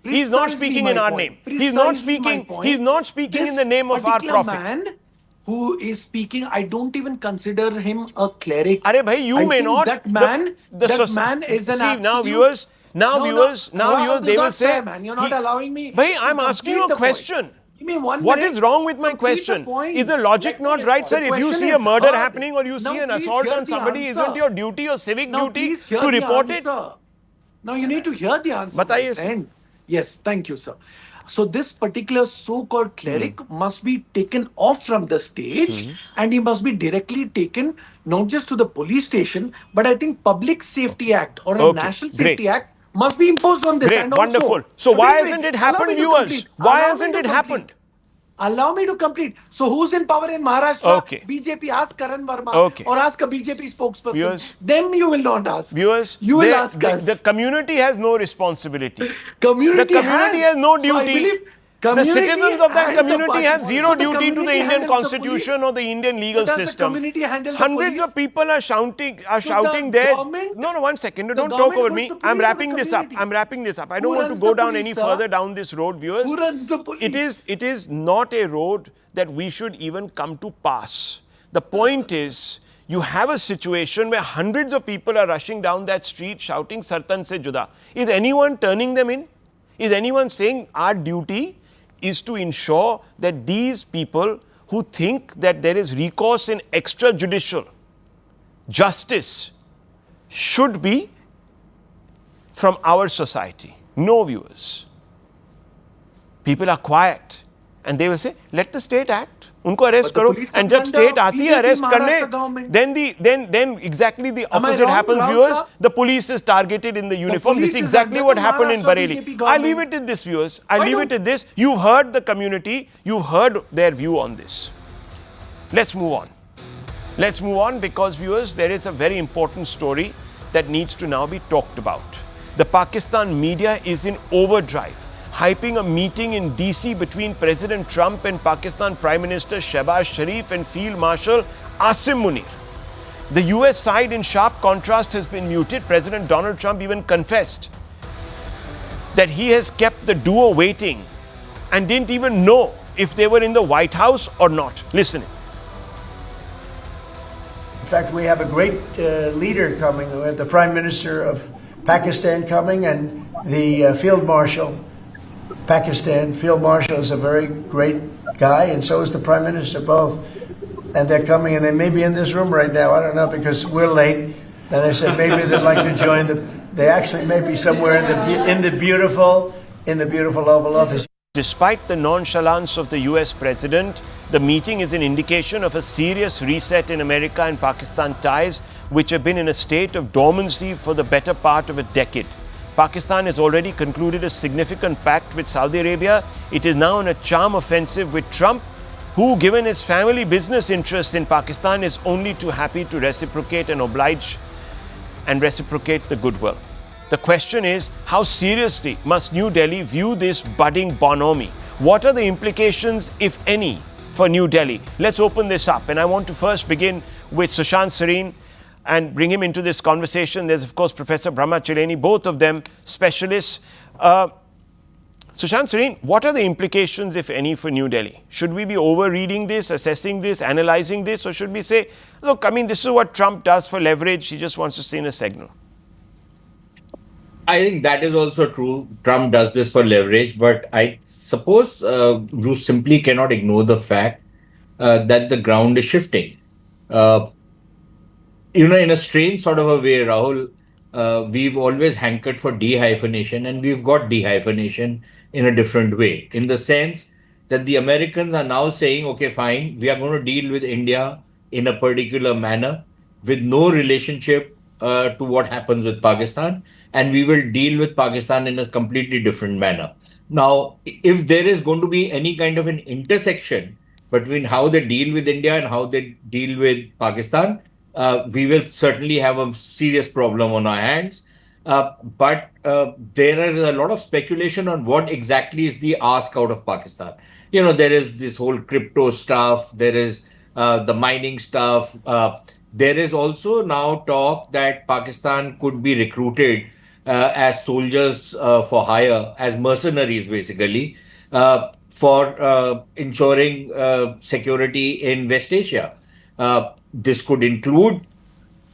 A: He's not speaking in our name. He's not speaking in the name of our prophet.
I: Man who is speaking, I don't even consider him a cleric.
A: Arey bhai, you may not.
I: That man is an absolute...
A: Now viewers, they will say...
I: Man, you're not allowing me...
A: Bhai, I'm asking you a question.
I: Give me 1 minute.
A: What is wrong with my question? Is the logic not right, sir? If you see a murder happening or you see an assault on somebody, isn't your duty or civic duty to report it?
I: Now you need to hear the answer.
A: Bataiye.
I: Yes, thank you, sir. So this particular so-called cleric must be taken off from the stage, and he must be directly taken not just to the police station, but I think Public Safety Act or a National Safety Act must be imposed on this.
A: Great, wonderful. So why hasn't it happened, viewers? Why hasn't it happened?
I: Allow me to complete. So who's in power in Maharashtra? BJP. Ask Karan Verma or ask a BJP spokesperson.
A: Viewers,
I: them you will not ask.
A: Viewers,
I: you will ask us.
A: The community has no responsibility.
I: Community
A: has no duty.
I: So I believe
A: the citizens of that community have zero duty to the Indian constitution or the Indian legal system. Hundreds of people are shouting there. No, 1 second. Don't talk over me. I'm wrapping this up. I don't want to go down any further down this road, viewers.
I: Who runs the police?
A: It is not a road that we should even come to pass. The point is, you have a situation where hundreds of people are rushing down that street shouting Sartan se juda. Is anyone turning them in? Is anyone saying our duty is to ensure that these people who think that there is recourse in extrajudicial justice should be from our society? No, viewers. People are quiet and they will say, let the state act. Unko arrest karo. And jab state aati hai arrest karne, then exactly the opposite happens, viewers. The police is targeted in the uniform. This is exactly what happened in Bareilly. I leave it at this, viewers. I leave it at this. You've heard the community. You've heard their view on this. Let's move on. Let's move on because, viewers, there is a very important story that needs to now be talked about. The Pakistan media is in overdrive, hyping a meeting in DC between President Trump and Pakistan Prime Minister Shehbaz Sharif and Field Marshal Asim Munir. The US side, in sharp contrast, has been muted. President Donald Trump even confessed that he has kept the duo waiting and didn't even know if they were in the White House or not. Listen.
K: In fact, we have a great leader coming. We have the Prime Minister of Pakistan coming and the Field Marshal. Pakistan Field Marshal is a very great guy, and so is the Prime Minister, both. And they're coming, and they may be in this room right now. I don't know, because we're late. And I said maybe they'd like to join they actually may be somewhere in the beautiful Oval Office.
A: Despite the nonchalance of the US president, the meeting is an indication of a serious reset in America and Pakistan ties, which have been in a state of dormancy for the better part of a decade. Pakistan has already concluded a significant pact with Saudi Arabia. It is now on a charm offensive with Trump, who, given his family business interests in Pakistan, is only too happy to reciprocate and oblige and reciprocate the goodwill. The question is, how seriously must New Delhi view this budding bonhomie? What are the implications, if any, for New Delhi? Let's open this up. And I want to first begin with Sushant Sareen and bring him into this conversation. There's, of course, Professor Brahma Chileni, both of them specialists. Sushant Sareen, what are the implications, if any, for New Delhi? Should we be over-reading this, assessing this, analyzing this, or should we say, look, I mean, this is what Trump does for leverage. He just wants to send a signal.
L: I think that is also true. Trump does this for leverage, but I suppose you simply cannot ignore the fact that the ground is shifting. In a strange sort of a way, Rahul, we've always hankered for dehyphenation, and we've got dehyphenation in a different way, in the sense that the Americans are now saying, okay, fine, we are going to deal with India in a particular manner with no relationship to what happens with Pakistan, and we will deal with Pakistan in a completely different manner. Now, if there is going to be any kind of an intersection between how they deal with India and how they deal with Pakistan, we will certainly have a serious problem on our hands. But there is a lot of speculation on what exactly is the ask out of Pakistan. There is this whole crypto stuff, there is the mining stuff. There is also now talk that Pakistan could be recruited as soldiers for hire, as mercenaries basically, for ensuring security in West Asia. This could include,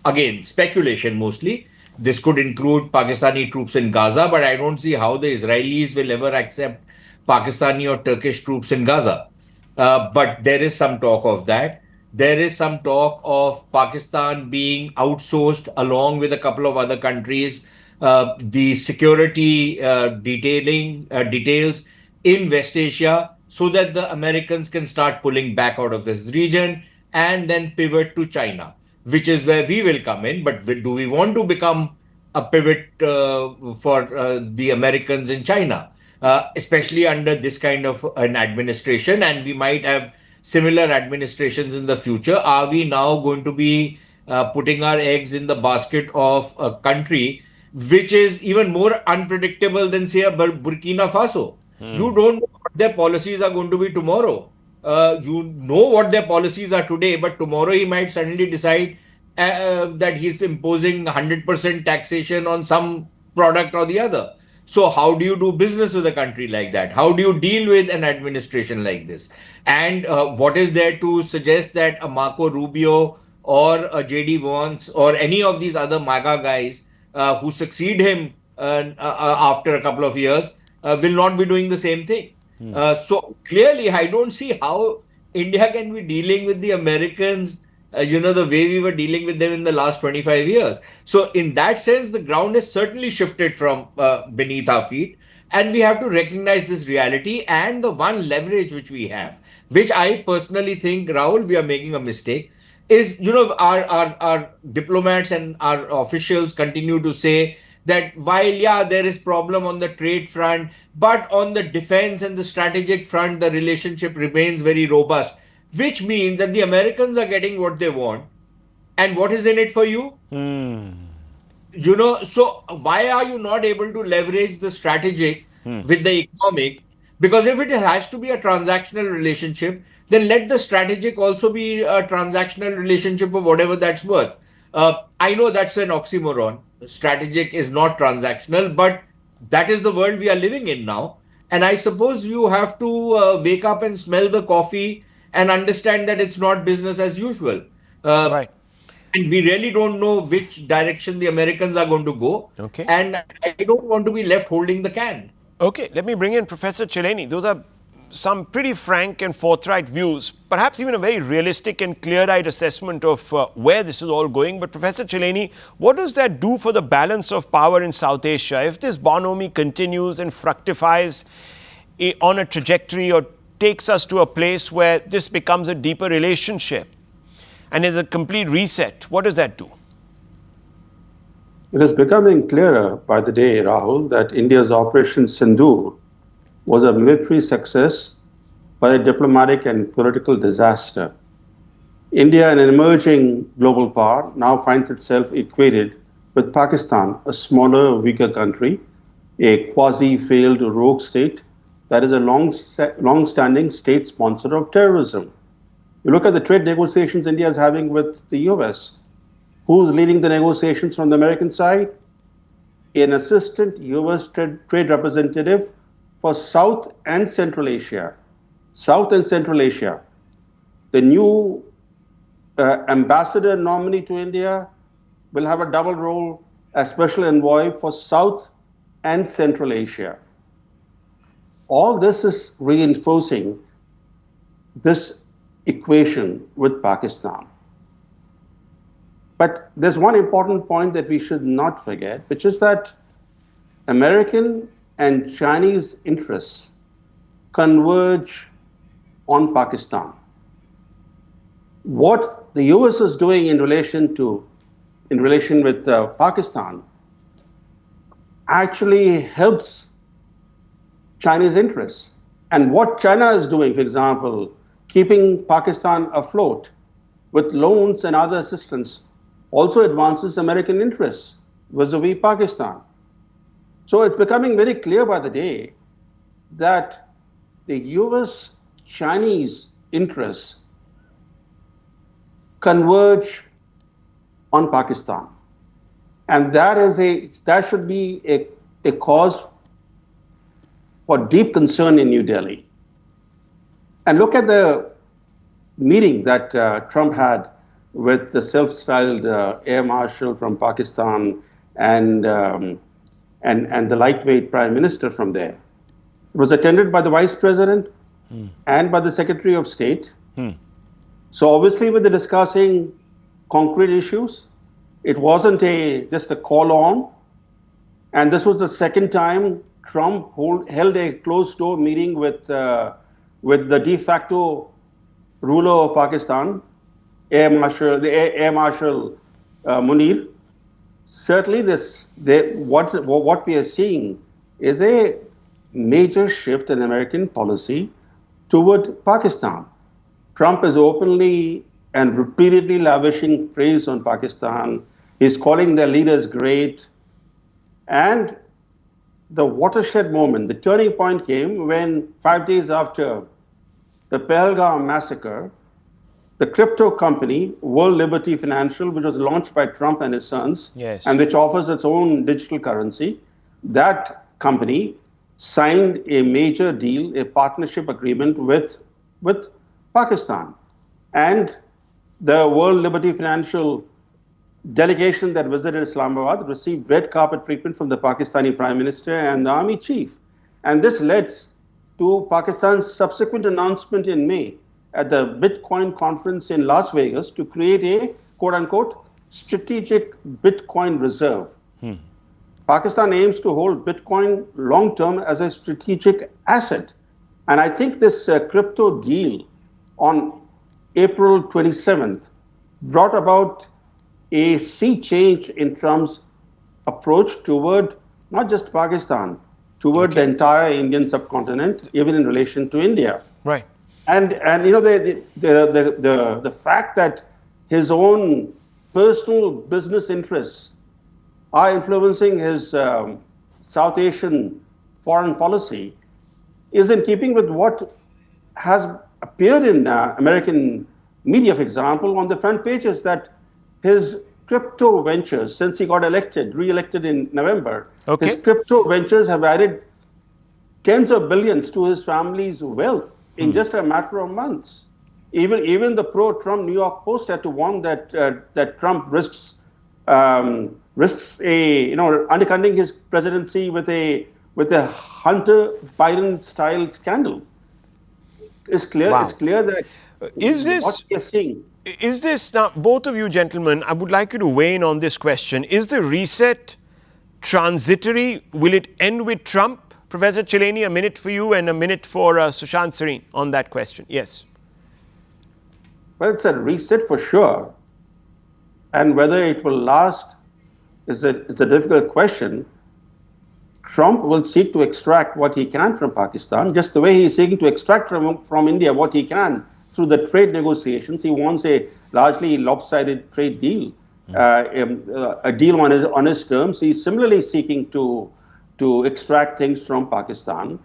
L: again, speculation mostly. This could include Pakistani troops in Gaza, but I don't see how the Israelis will ever accept Pakistani or Turkish troops in Gaza. But there is some talk of that. There is some talk of Pakistan being outsourced along with a couple of other countries, the security details in West Asia, so that the Americans can start pulling back out of this region and then pivot to China, which is where we will come in. But do we want to become a pivot for the Americans in China, especially under this kind of an administration? And we might have similar administrations in the future. Are we now going to be putting our eggs in the basket of a country which is even more unpredictable than, say, Burkina Faso? You don't know what their policies are going to be tomorrow. You know what their policies are today, but tomorrow he might suddenly decide that he's imposing 100% taxation on some product or the other. So how do you do business with a country like that? How do you deal with an administration like this? And what is there to suggest that a Marco Rubio or a J.D. Vance or any of these other MAGA guys who succeed him after a couple of years will not be doing the same thing? So clearly, I don't see how India can be dealing with the Americans, the way we were dealing with them in the last 25 years. So in that sense, the ground has certainly shifted from beneath our feet. And we have to recognize this reality. And the one leverage which we have, which I personally think, Rahul, we are making a mistake, is, our diplomats and our officials continue to say that while, there is problem on the trade front, but on the defense and the strategic front, the relationship remains very robust, which means that the Americans are getting what they want. And what is in it for you? So why are you not able to leverage the strategic with the economic? Because if it has to be a transactional relationship, then let the strategic also be a transactional relationship of whatever that's worth. I know that's an oxymoron. Strategic is not transactional, but that is the world we are living in now. And I suppose you have to wake up and smell the coffee and understand that it's not business as usual.
A: Right.
L: And we really don't know which direction the Americans are going to go.
A: Okay.
L: And I don't want to be left holding the can.
A: Okay, let me bring in Professor Chileni. Those are some pretty frank and forthright views, perhaps even a very realistic and clear-eyed assessment of where this is all going. But Professor Chileni, what does that do for the balance of power in South Asia? If this bonhomie continues and fructifies on a trajectory or takes us to a place where this becomes a deeper relationship and is a complete reset, what does that do?
M: It is becoming clearer by the day, Rahul, that India's Operation Sindoor was a military success but a diplomatic and political disaster. India, an emerging global power, now finds itself equated with Pakistan, a smaller, weaker country, a quasi-failed rogue state that is a long-standing state sponsor of terrorism. You look at the trade negotiations India is having with the US. Who's leading the negotiations from the American side? An assistant US trade representative for South and Central Asia. South and Central Asia. The new ambassador nominee to India will have a double role as special envoy for South and Central Asia. All this is reinforcing this equation with Pakistan. But there's one important point that we should not forget, which is that American and Chinese interests converge on Pakistan. What the US is doing in relation with Pakistan actually helps Chinese interests. And what China is doing, for example, keeping Pakistan afloat with loans and other assistance, also advances American interests vis-a-vis Pakistan. So it's becoming very clear by the day that the US-Chinese interests converge on Pakistan. And that should be a cause for deep concern in New Delhi. And look at the meeting that Trump had with the self-styled air marshal from Pakistan and the lightweight prime minister from there. It was attended by the vice president and by the secretary of state. So obviously, when they're discussing concrete issues, it wasn't just a call on. And this was the second time Trump held a closed-door meeting with the de facto ruler of Pakistan, Air Marshal Munir. Certainly, what we are seeing is a major shift in American policy toward Pakistan. Trump is openly and repeatedly lavishing praise on Pakistan. He's calling their leaders great. And the watershed moment, the turning point came when 5 days after the Pahalgam massacre, the crypto company, World Liberty Financial, which was launched by Trump and his sons, and which offers its own digital currency, that company signed a major deal, a partnership agreement with Pakistan. And the World Liberty Financial delegation that visited Islamabad received red carpet treatment from the Pakistani Prime Minister and the Army Chief. And this led to Pakistan's subsequent announcement in May at the Bitcoin conference in Las Vegas to create a quote-unquote strategic Bitcoin reserve. Pakistan aims to hold Bitcoin long-term as a strategic asset. And I think this crypto deal on April 27th brought about a sea change in Trump's approach toward not just Pakistan, toward the entire Indian subcontinent, even in relation to India.
A: Right.
M: And you know the fact that his own personal business interests are influencing his South Asian foreign policy is in keeping with what has appeared in American media, for example, on the front pages, that his crypto ventures since he got re-elected in November.
A: Okay.
M: His crypto ventures have added tens of billions to his family's wealth in just a matter of months. Even the pro-Trump New York Post had to warn that that Trump risks undercutting his presidency with a Hunter Biden style scandal. It's clear.
A: Wow.
M: It's clear that what we are seeing.
A: Is this now, both of you gentlemen? I would like you to weigh in on this question. Is the reset transitory? Will it end with Trump? Professor Chileni, a minute for you and a minute for Sushant Sareen on that question. Yes.
M: Well, it's a reset for sure. And whether it will last is a difficult question. Trump will seek to extract what he can from Pakistan, just the way he is seeking to extract from India what he can through the trade negotiations. He wants a largely lopsided trade deal, a deal on his terms. He's similarly seeking to extract things from Pakistan.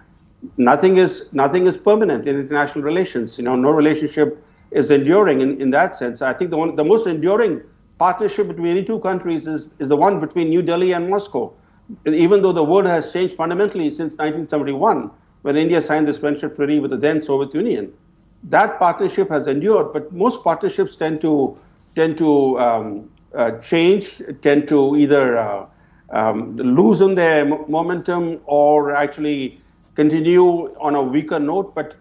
M: Nothing is permanent in international relations. No relationship is enduring in that sense. I think the most enduring partnership between any two countries is the one between New Delhi and Moscow. Even though the world has changed fundamentally since 1971, when India signed this friendship treaty with the then Soviet Union, that partnership has endured. But most partnerships tend to change, tend to either loosen their momentum or actually continue on a weaker note. But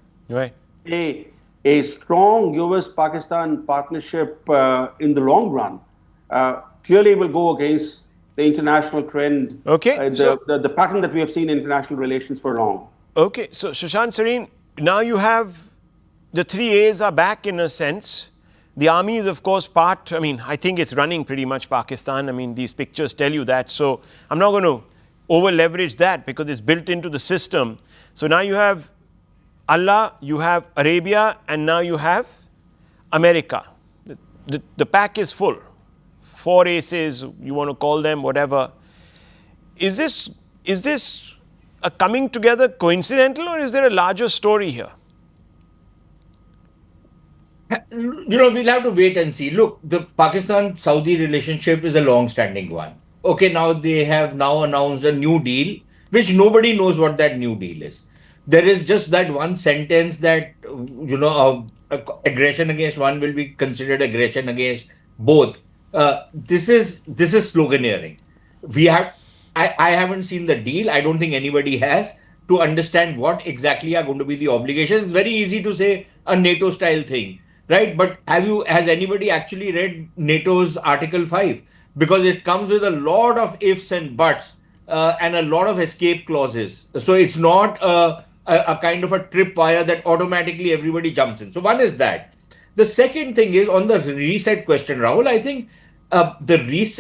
M: a strong US-Pakistan partnership in the long run clearly will go against the international trend, the pattern that we have seen in international relations for long.
A: Okay, so Sushant Sareen, now you have the 3 A's are back in a sense. The army is, of course, part, I think it's running pretty much Pakistan. These pictures tell you that. So I'm not going to over leverage that because it's built into the system. So now you have Allah, you have Arabia, and now you have America. The pack is full. 4 aces, you want to call them, whatever. Is this a coming together coincidental, or is there a larger story here?
L: We'll have to wait and see. Look, the Pakistan-Saudi relationship is a long-standing one. Okay, now they have now announced a new deal, which nobody knows what that new deal is. There is just that one sentence that, aggression against one will be considered aggression against both. This is sloganeering. I haven't seen the deal. I don't think anybody has to understand what exactly are going to be the obligations. It's very easy to say a NATO style thing, right? But has anybody actually read NATO's Article 5? Because it comes with a lot of ifs and buts and a lot of escape clauses. So it's not a kind of a tripwire that automatically everybody jumps in. So one is that. The second thing is on the reset question, Rahul. I think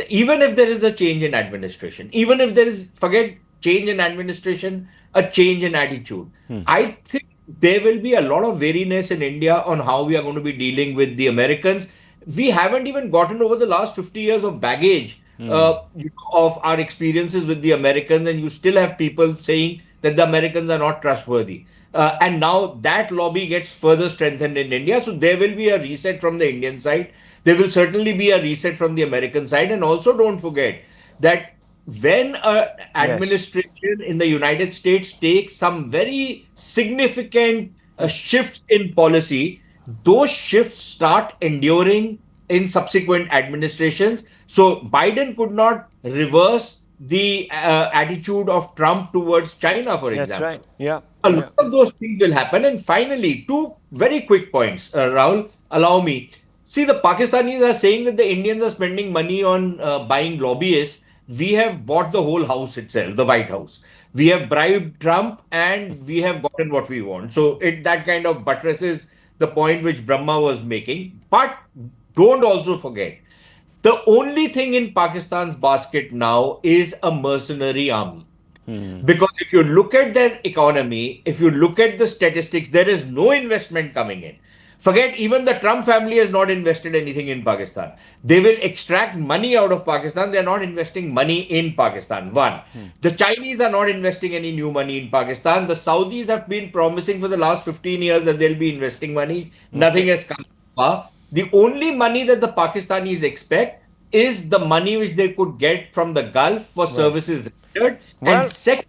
L: even if there is a change in administration, even if there is, forget change in administration, a change in attitude, I think there will be a lot of wariness in India on how we are going to be dealing with the Americans. We haven't even gotten over the last 50 years of baggage of our experiences with the Americans, and you still have people saying that the Americans are not trustworthy. And now that lobby gets further strengthened in India. So there will be a reset from the Indian side. There will certainly be a reset from the American side. And also don't forget that when an administration in the United States takes some very significant shifts in policy, those shifts start enduring in subsequent administrations. So Biden could not reverse the attitude of Trump towards China, for example.
A: That's right. Yeah.
L: A lot of those things will happen. And finally, 2 very quick points, Rahul, allow me. See, the Pakistanis are saying that the Indians are spending money on buying lobbyists. We have bought the whole house itself, the White House. We have bribed Trump and we have gotten what we want. So that kind of buttresses the point which Brahma was making. But don't also forget, the only thing in Pakistan's basket now is a mercenary army. Because if you look at their economy, if you look at the statistics, there is no investment coming in. Forget, even the Trump family has not invested anything in Pakistan. They will extract money out of Pakistan. They're not investing money in Pakistan. One, the Chinese are not investing any new money in Pakistan. The Saudis have been promising for the last 15 years that they'll be investing money. Nothing has come so far. The only money that the Pakistanis expect is the money which they could get from the Gulf for services rendered. And second,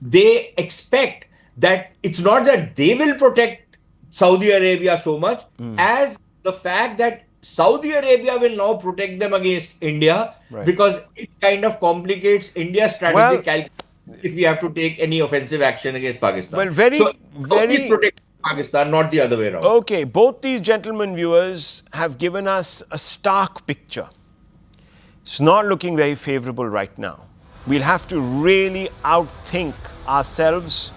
L: they expect that it's not that they will protect Saudi Arabia so much as the fact that Saudi Arabia will now protect them against India, because it kind of complicates India's strategic calculation if we have to take any offensive action against Pakistan.
A: Well, very
L: protect Pakistan, not the other way around.
A: Okay, both these gentlemen viewers have given us a stark picture. It's not looking very favorable right now. We'll have to really outthink ourselves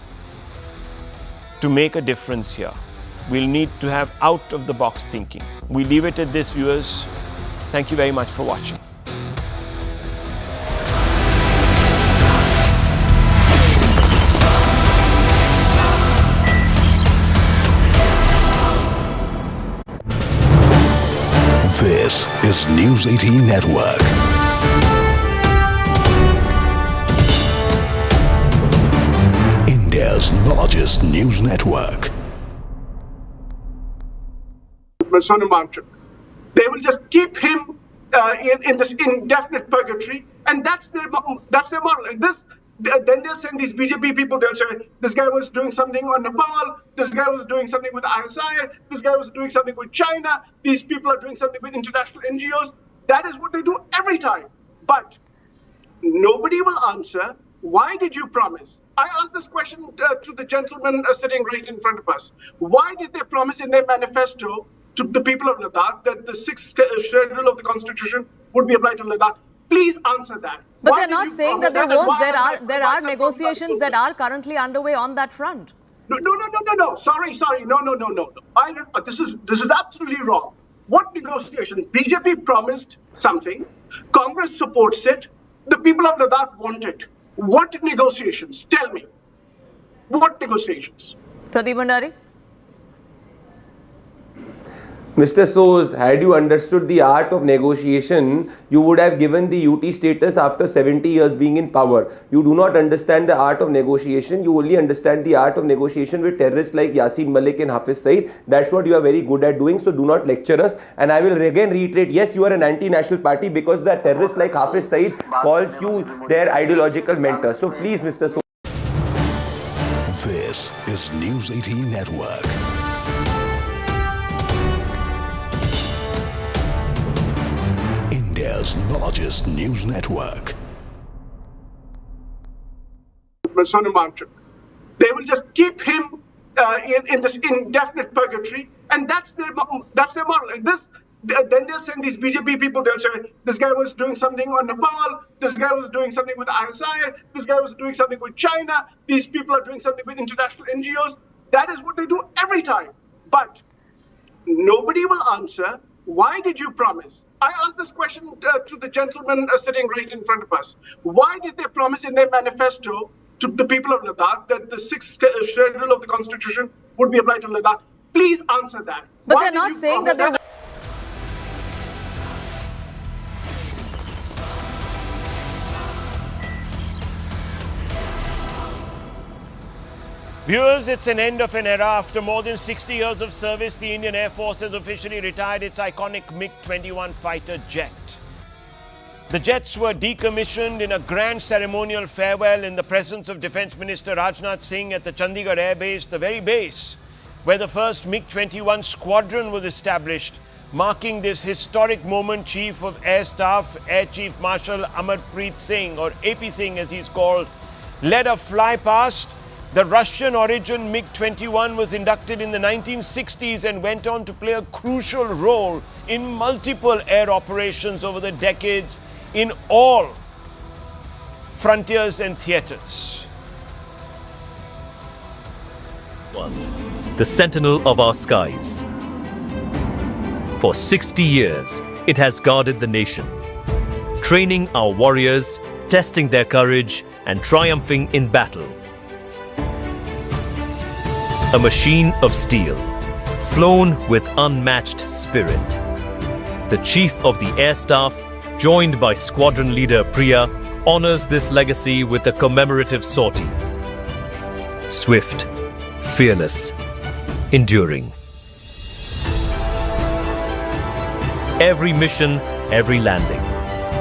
A: to make a difference here. We'll need to have out-of-the-box thinking. We leave it at this, viewers. Thank you very much for watching.
N: This is News 18 Network. India's largest news network.
G: Sonam Wangchuk. They will just keep him in this indefinite purgatory, and that's their model. And then they'll send these BJP people. They'll say this guy was doing something on Nepal. This guy was doing something with ISI. This guy was doing something with China. These people are doing something with international NGOs. That is what they do every time. But nobody will answer. Why did you promise? I asked this question to the gentleman sitting right in front of us. Why did they promise in their manifesto to the people of Ladakh that the 6th schedule of the Constitution would be applied to Ladakh? Please answer that.
O: But they're not saying that they won't. There are negotiations that are currently underway on that front.
G: No. Sorry. No. This is absolutely wrong. What negotiations? BJP promised something. Congress supports it. The people of Ladakh want it. What negotiations? Tell me. What negotiations?
O: Pradeep Bhandari?
P: Mr. Soos, had you understood the art of negotiation, you would have given the UT status after 70 years being in power. You do not understand the art of negotiation. You only understand the art of negotiation with terrorists like Yasin Malik and Hafiz Saeed. That's what you are very good at doing, so do not lecture us. And I will again reiterate, yes, you are an anti-national party because the terrorists like Hafiz Saeed calls you their ideological mentor. So please, Mr. Soos.
N: This is News 18 Network. India's largest news network.
G: Sonam Wangchuk. They will just keep him in this indefinite purgatory, and that's their model. And then they'll send these BJP people. They'll say this guy was doing something on Nepal. This guy was doing something with ISI. This guy was doing something with China. These people are doing something with international NGOs. That is what they do every time. But nobody will answer. Why did you promise? I asked this question to the gentleman sitting right in front of us. Why did they promise in their manifesto to the people of Ladakh that the 6th schedule of the Constitution would be applied to Ladakh? Please answer that.
O: But they're not saying that they...
A: Viewers, it's an end of an era. After more than 60 years of service, the Indian Air Force has officially retired its iconic MiG-21 fighter jet. The jets were decommissioned in a grand ceremonial farewell in the presence of Defence Minister Rajnath Singh at the Chandigarh Air Base, the very base where the first MiG-21 squadron was established. Marking this historic moment, Chief of Air Staff, Air Chief Marshal Amarpreet Singh, or AP Singh as he's called, led a fly-past. The Russian origin MiG-21 was inducted in the 1960s and went on to play a crucial role in multiple air operations over the decades in all frontiers and theatres.
Q: The sentinel of our skies. For 60 years, it has guarded the nation, training our warriors, testing their courage, and triumphing in battle. A machine of steel, flown with unmatched spirit. The Chief of the Air Staff, joined by Squadron Leader Priya, honors this legacy with a commemorative sortie. Swift, fearless, enduring. Every mission, every landing.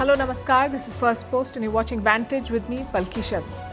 R: Hello, Namaskar. This is First Post and you're watching Vantage with me, Palki Sharma.